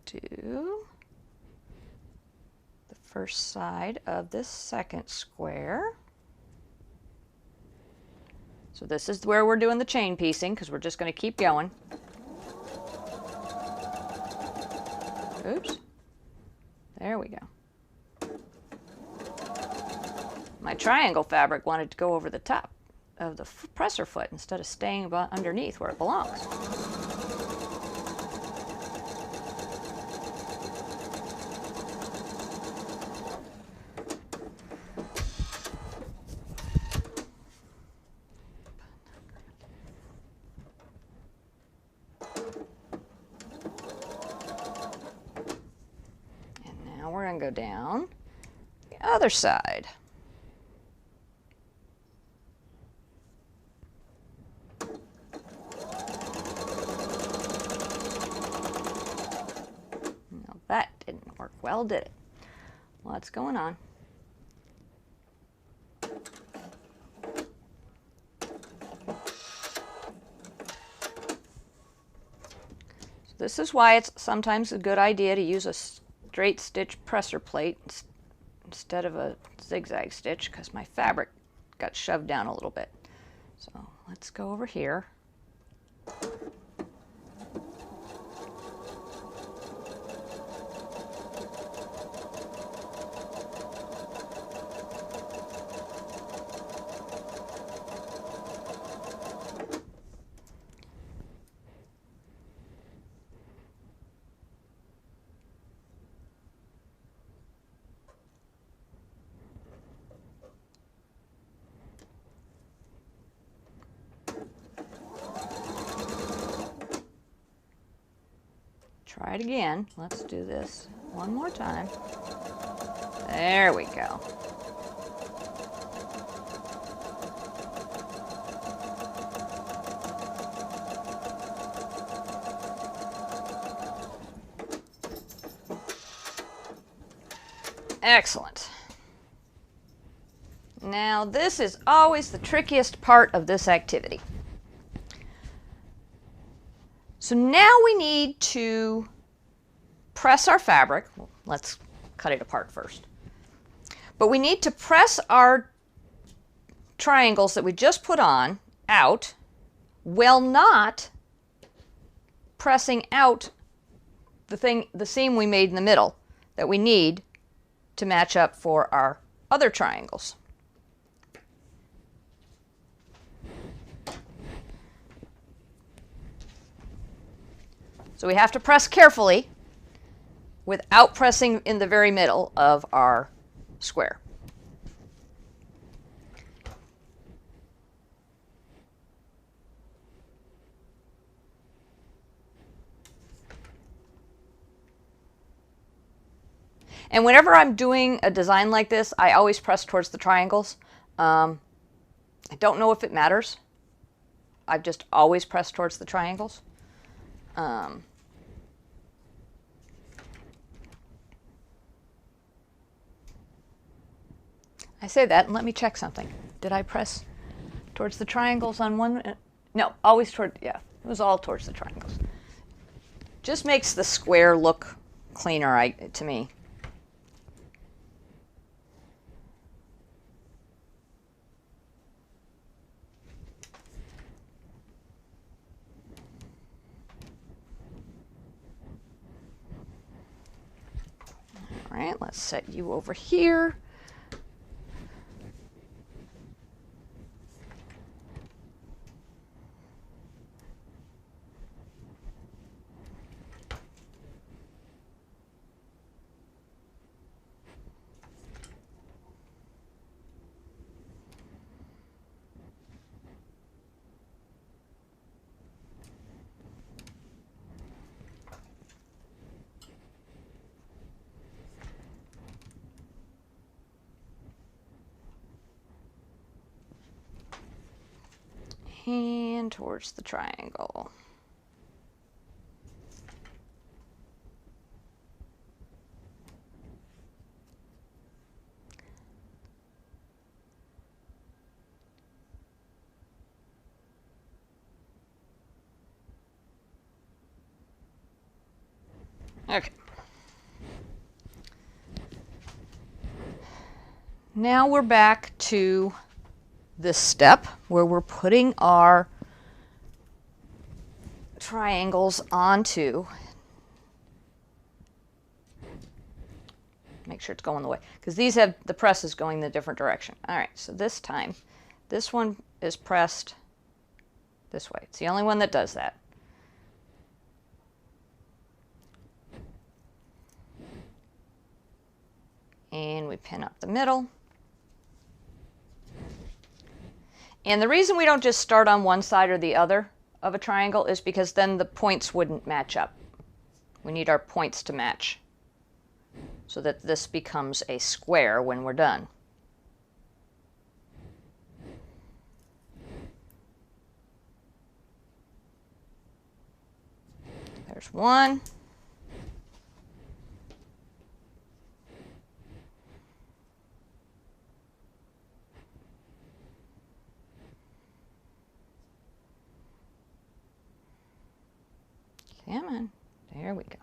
Do the first side of this second square. So So this is where we're doing the chain piecing, because we're just going to keep going. Oops. There we go. My triangle fabric wanted to go over the top of the presser foot instead of staying underneath where it belongs. And now we're going to go down the other side. That didn't work well, did it? What's going on? So this is why it's sometimes a good idea to use a straight stitch presser plate instead of a zigzag stitch, because my fabric got shoved down a little bit. So let's go over here. Try it again. Let's do this one more time. There we go. Excellent. Now this is always the trickiest part of this activity. So now we need to press our fabric. Well, let's cut it apart first. But we need to press our triangles that we just put on out while not pressing out the seam we made in the middle that we need to match up for our other triangles. So we have to press carefully without pressing in the very middle of our square. And whenever I'm doing a design like this, I always press towards the triangles. I don't know if it matters. I've just always pressed towards the triangles. I say that, and let me check something. Did I press towards the triangles on one? No, always toward, yeah, it was all towards the triangles. Just makes the square look cleaner to me. All right, let's set you over here. And towards the triangle. Okay. Now we're back to this step where we're putting our triangles onto. Make sure it's going the way, because these have the presses going the different direction. All right, so this time, this one is pressed this way. It's the only one that does that. And we pin up the middle. And the reason we don't just start on one side or the other of a triangle is because then the points wouldn't match up. We need our points to match so that this becomes a square when we're done. There's one. Come on. There we go.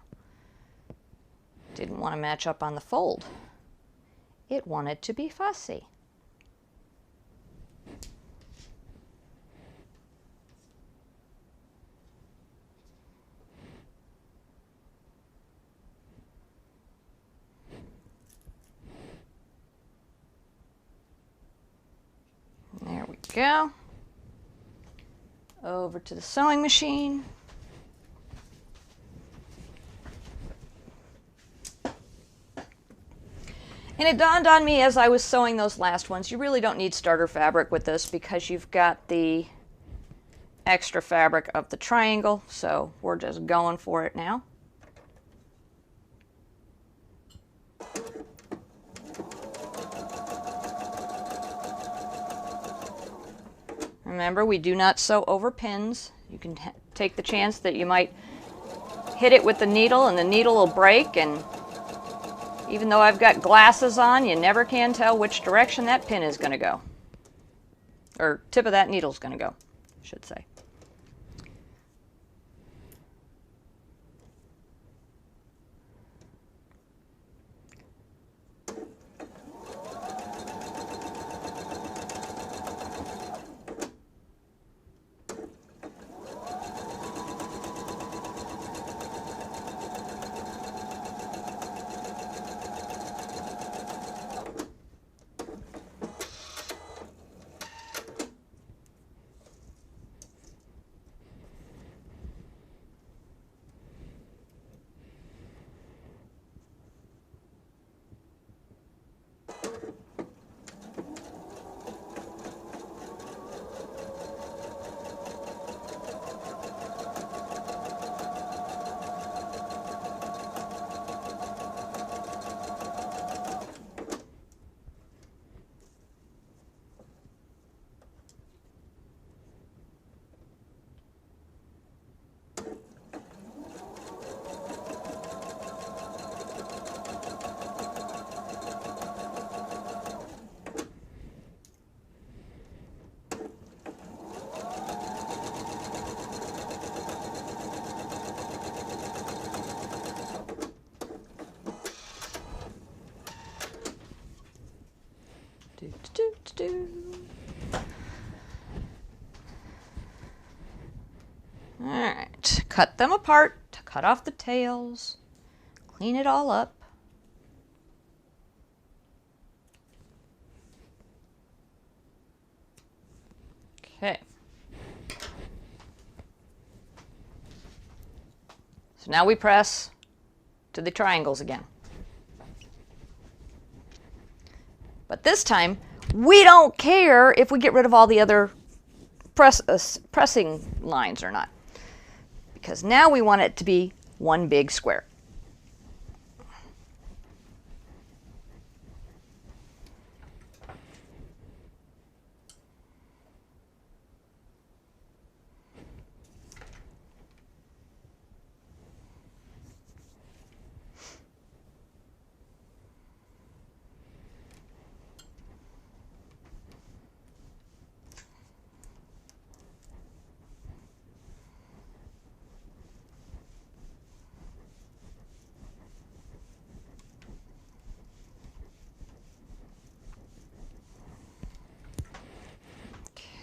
Didn't want to match up on the fold. It wanted to be fussy. There we go. Over to the sewing machine. And it dawned on me as I was sewing those last ones, you really don't need starter fabric with this because you've got the extra fabric of the triangle, so we're just going for it now. Remember, we do not sew over pins. You can take the chance that you might hit it with the needle and the needle will break, and even though I've got glasses on, you never can tell which direction that pin is going to go. Or tip of that needle is going to go, I should say. Alright, cut them apart to cut off the tails, clean it all up. Okay. So now we press to the triangles again. But this time, we don't care if we get rid of all the other pressing lines or not, because now we want it to be one big square.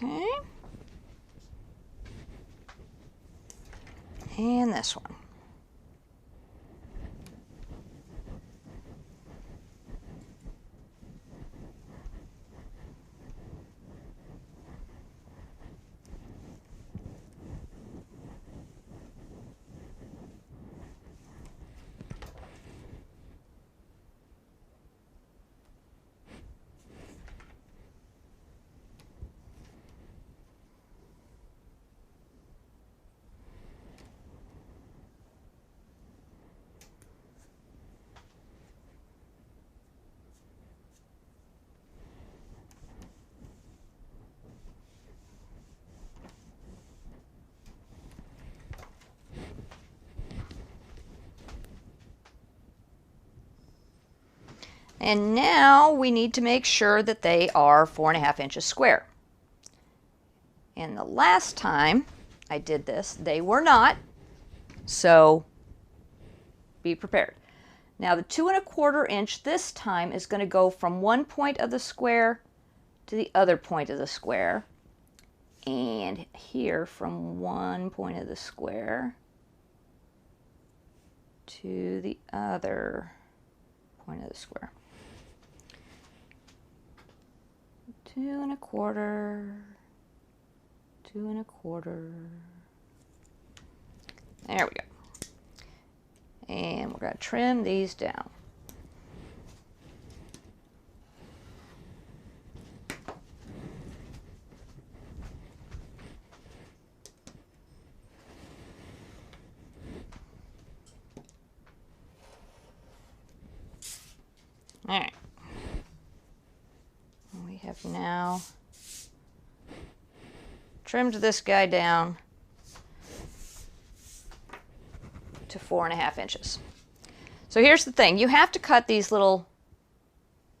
Okay. And this one. And now we need to make sure that they are 4.5 inches square. And the last time I did this, they were not, so be prepared. Now the 2¼ inch this time is going to go from one point of the square to the other point of the square, and here from one point of the square to the other point of the square. 2¼ 2¼ There we go. And we're going to trim these down. All right. We have now trimmed this guy down to 4.5 inches. So here's the thing, you have to cut these little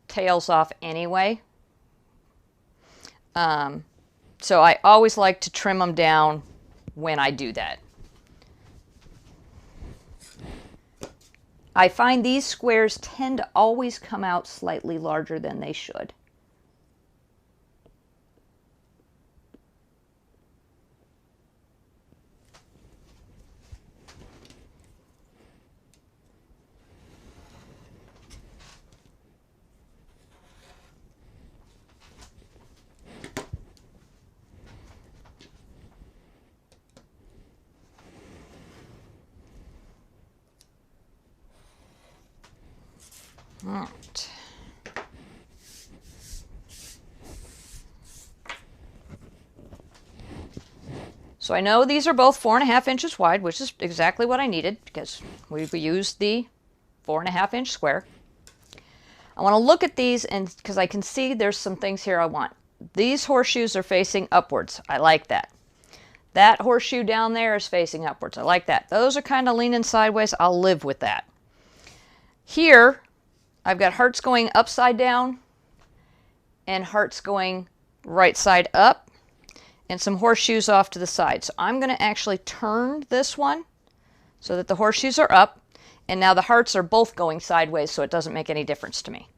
tails off anyway. So I always like to trim them down when I do that. I find these squares tend to always come out slightly larger than they should. All right. So I know these are both 4.5 inches wide, which is exactly what I needed because we used the 4.5 inch square. I want to look at these and because I can see there's some things here I want. These horseshoes are facing upwards. I like that. That horseshoe down there is facing upwards. I like that. Those are kind of leaning sideways. I'll live with that. Here, I've got hearts going upside down and hearts going right side up and some horseshoes off to the side. So I'm going to actually turn this one so that the horseshoes are up, and now the hearts are both going sideways, so it doesn't make any difference to me.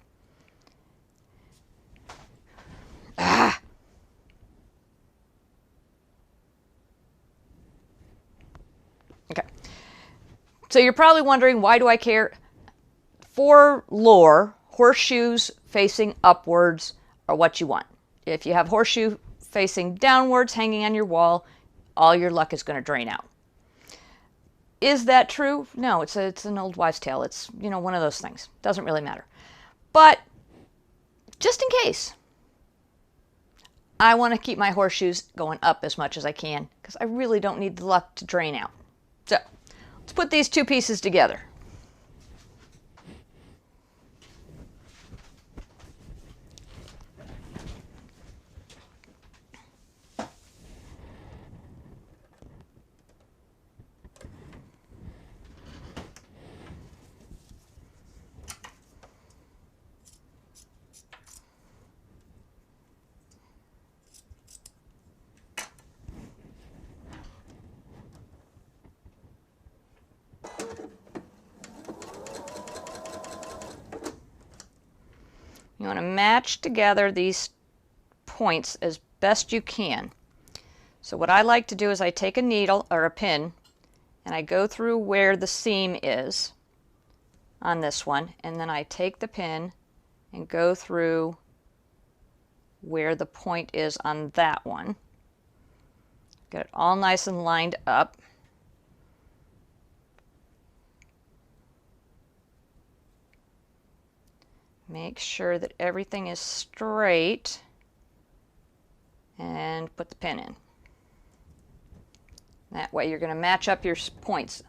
Okay. So you're probably wondering, why do I care? For lore, horseshoes facing upwards are what you want. If you have horseshoe facing downwards hanging on your wall, all your luck is going to drain out. Is that true? No, it's an old wives' tale. It's, you know, one of those things. Doesn't really matter. But just in case, I want to keep my horseshoes going up as much as I can because I really don't need the luck to drain out. So let's put these two pieces together. You want to match together these points as best you can. So what I like to do is I take a needle or a pin and I go through where the seam is on this one, and then I take the pin and go through where the point is on that one. Get it all nice and lined up. Make sure that everything is straight and put the pin in. That way you're going to match up your points.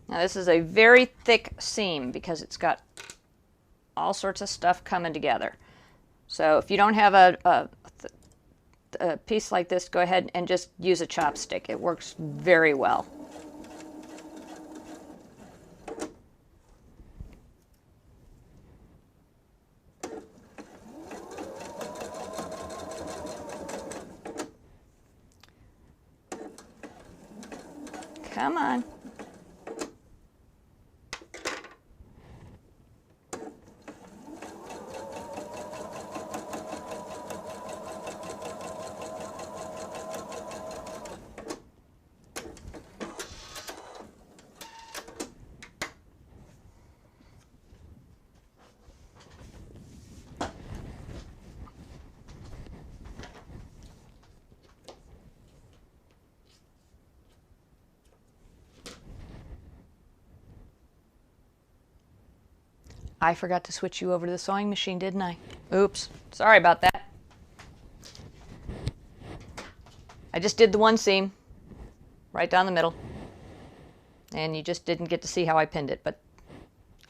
Now this is a very thick seam because it's got all sorts of stuff coming together. So if you don't have a piece like this, go ahead and just use a chopstick. It works very well. Come on. I forgot to switch you over to the sewing machine, didn't I? Oops, sorry about that. I just did the one seam right down the middle, and you just didn't get to see how I pinned it, but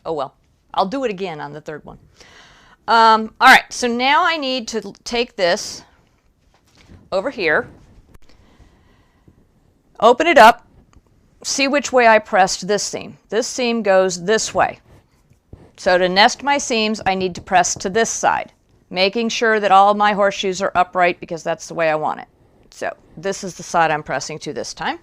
oh well. I'll do it again on the third one. All right, so now I need to take this over here, open it up, see which way I pressed this seam. This seam goes this way. So to nest my seams, I need to press to this side, making sure that all my horseshoes are upright because that's the way I want it. So this is the side I'm pressing to this time.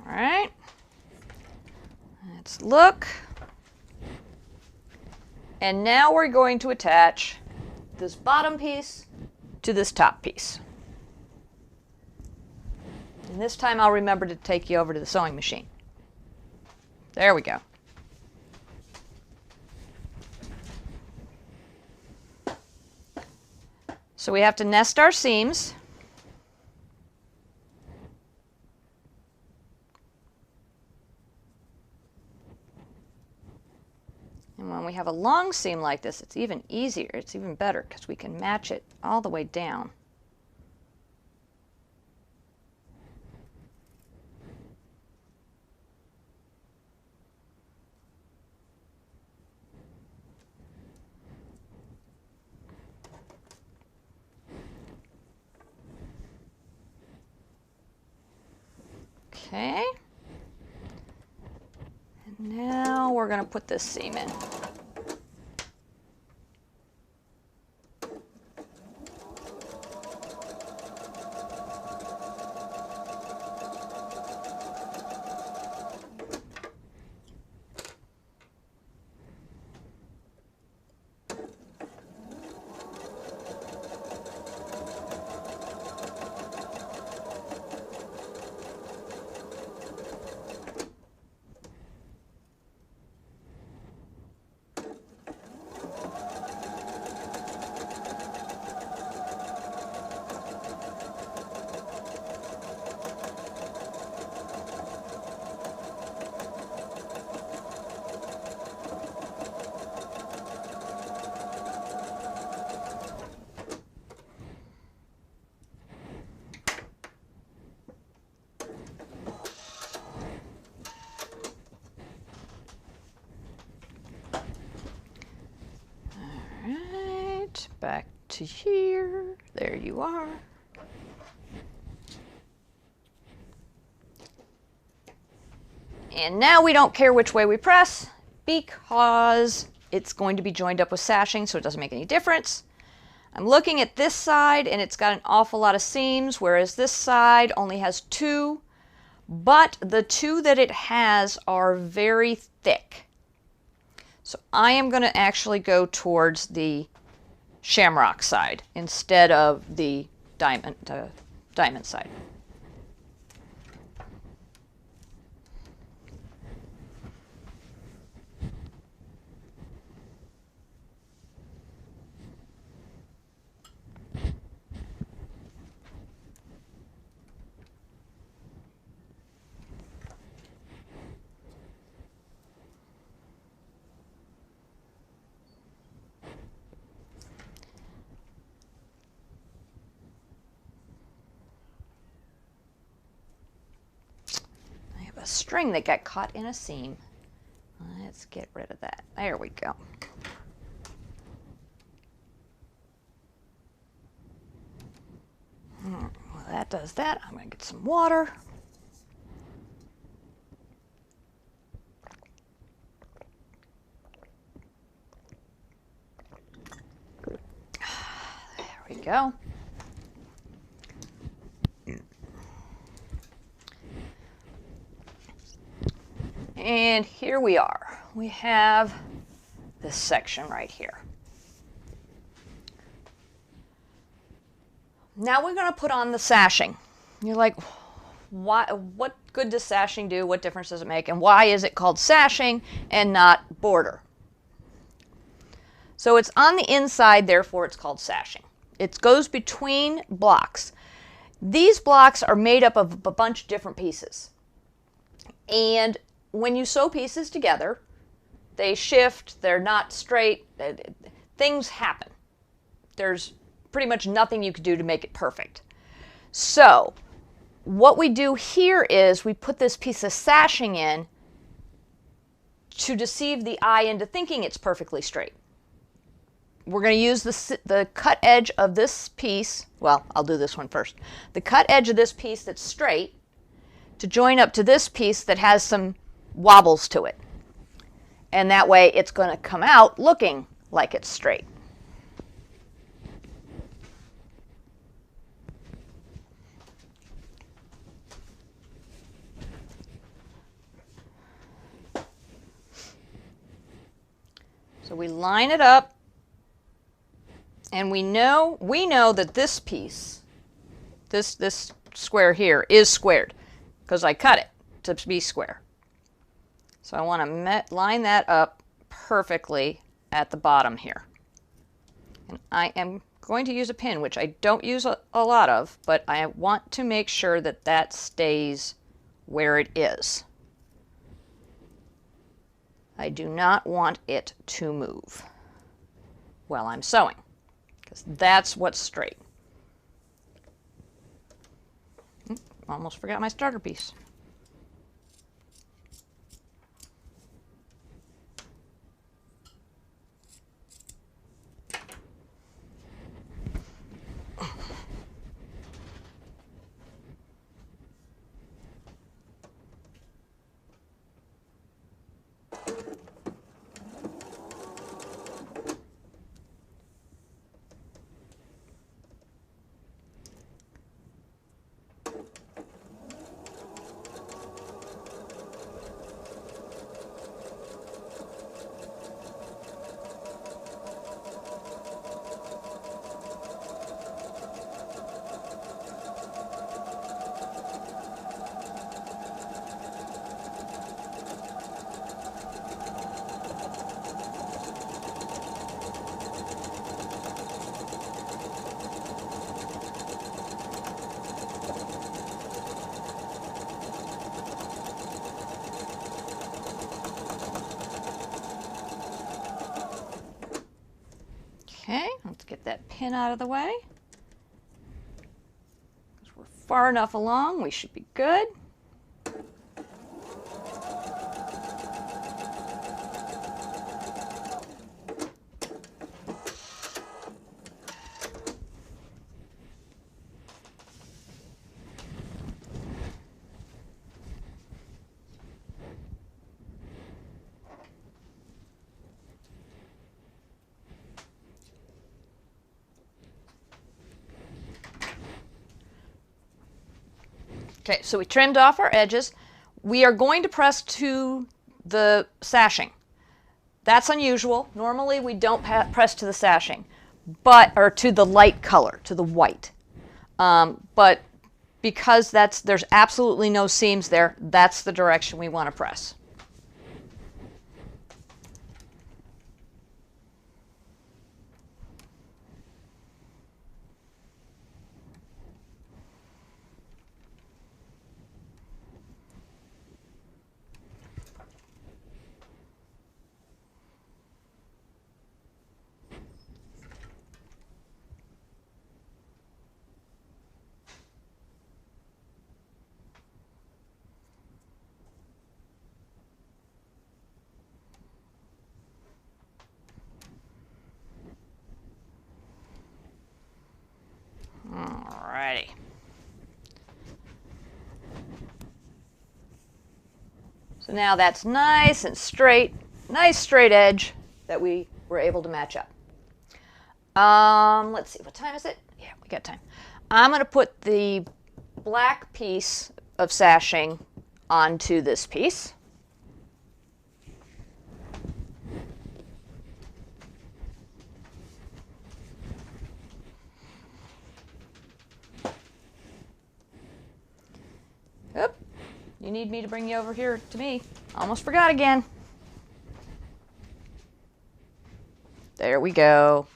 All right, let's look. And now we're going to attach this bottom piece to this top piece. And this time I'll remember to take you over to the sewing machine. There we go. So we have to nest our seams. And when we have a long seam like this, it's even easier, it's even better because we can match it all the way down. Okay. And now we're going to put this seam in. back to here. There you are. And now we don't care which way we press because it's going to be joined up with sashing, so it doesn't make any difference. I'm looking at this side and it's got an awful lot of seams, whereas this side only has 2, but the 2 that it has are very thick. So I am going to actually go towards the shamrock side instead of the diamond side. A string that got caught in a seam. Let's get rid of that. There we go. Well, that does that. I'm going to get some water. There we go. And here we are. We have this section right here. Now we're going to put on the sashing. You're like, why, what good does sashing do? What difference does it make? And why is it called sashing and not border? So it's on the inside, therefore it's called sashing. It goes between blocks. These blocks are made up of a bunch of different pieces. And when you sew pieces together, they shift, they're not straight, things happen. There's pretty much nothing you could do to make it perfect. So what we do here is we put this piece of sashing in to deceive the eye into thinking it's perfectly straight. We're going to use the cut edge of this piece, well, I'll do this one first, the cut edge of this piece that's straight to join up to this piece that has some wobbles to it. And that way it's going to come out looking like it's straight. So we line it up, and we know that this piece, this square here, is squared because I cut it to be square. So I want to line that up perfectly at the bottom here. And I am going to use a pin, which I don't use a lot of, but I want to make sure that that stays where it is. I do not want it to move while I'm sewing, because that's what's straight. Almost forgot my starter piece. Okay, let's get that pin out of the way. Because we're far enough along, we should be good. Okay, so we trimmed off our edges. We are going to press to the sashing. That's unusual. Normally we don't press to the sashing, or to the light color, to the white. But because there's absolutely no seams there, that's the direction we want to press. Alrighty. So now that's nice and straight, nice straight edge that we were able to match up. Let's see, what time is it? Yeah, we got time. I'm going to put the black piece of sashing onto this piece. Oop. You need me to bring you over here to me. Almost forgot again. There we go.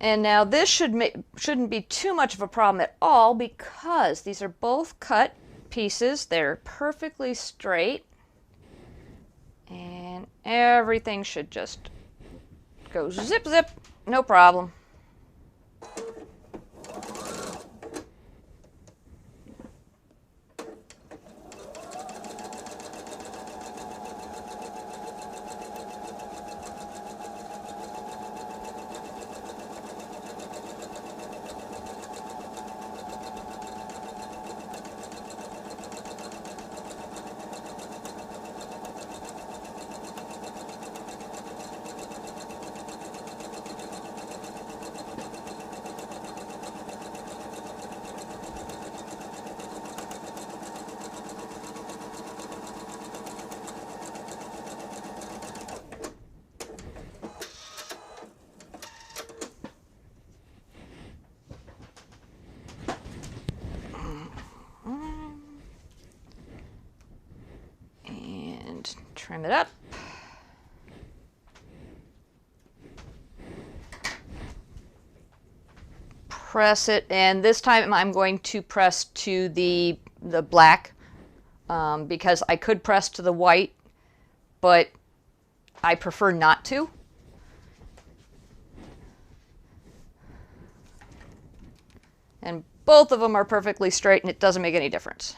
And now this shouldn't be too much of a problem at all because these are both cut pieces. They're perfectly straight. And everything should just go zip, zip, no problem. And trim it up. Press it, and this time I'm going to press to the black because I could press to the white, but I prefer not to. And both of them are perfectly straight and it doesn't make any difference.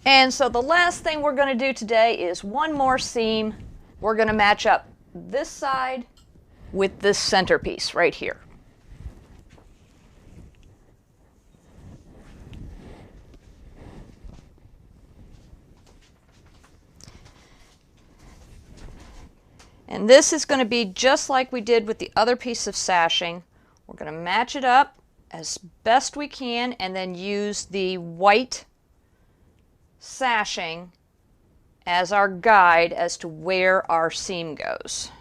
And so the last thing we're going to do today is one more seam. We're going to match up this side with this centerpiece right here. And this is going to be just like we did with the other piece of sashing. We're going to match it up as best we can and then use the white sashing as our guide as to where our seam goes.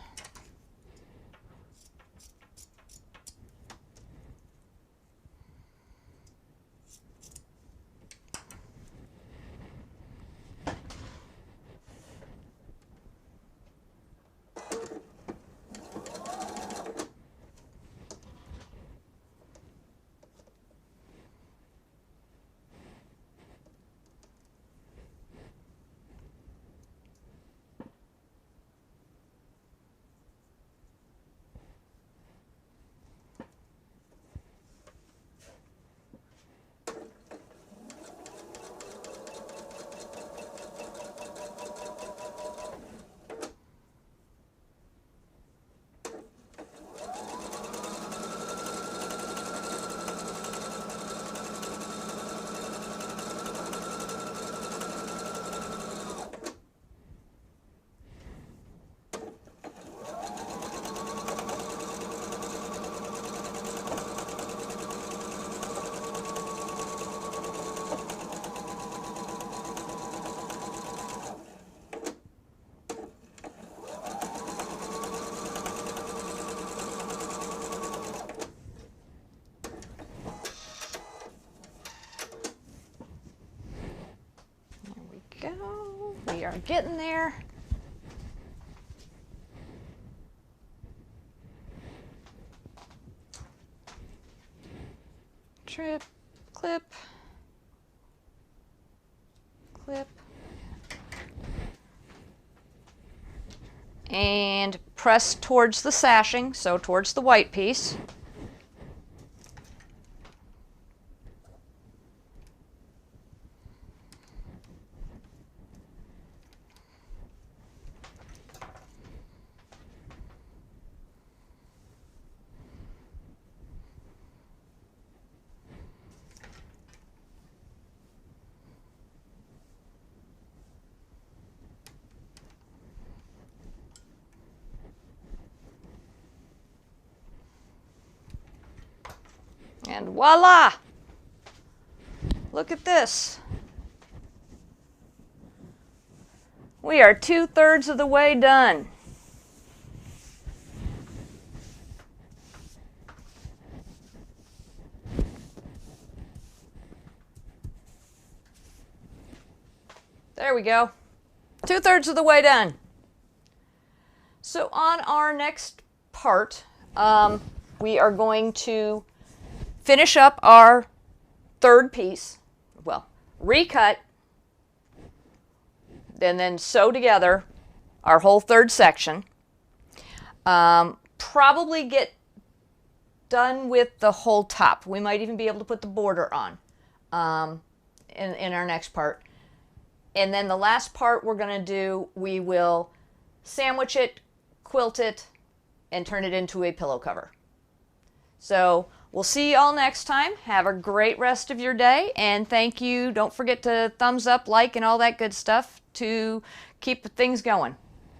go. We are getting there. Trip, clip, clip, and press towards the sashing, so towards the white piece. And voila! Look at this. We are 2/3 of the way done. There we go. 2/3 of the way done. So on our next part, we are going to finish up our third piece. Well, recut, and then sew together our whole third section. Probably get done with the whole top. We might even be able to put the border on in our next part. And then the last part we're going to do, we will sandwich it, quilt it, and turn it into a pillow cover. So we'll see you all next time. Have a great rest of your day, and thank you. Don't forget to thumbs up, like, and all that good stuff to keep things going.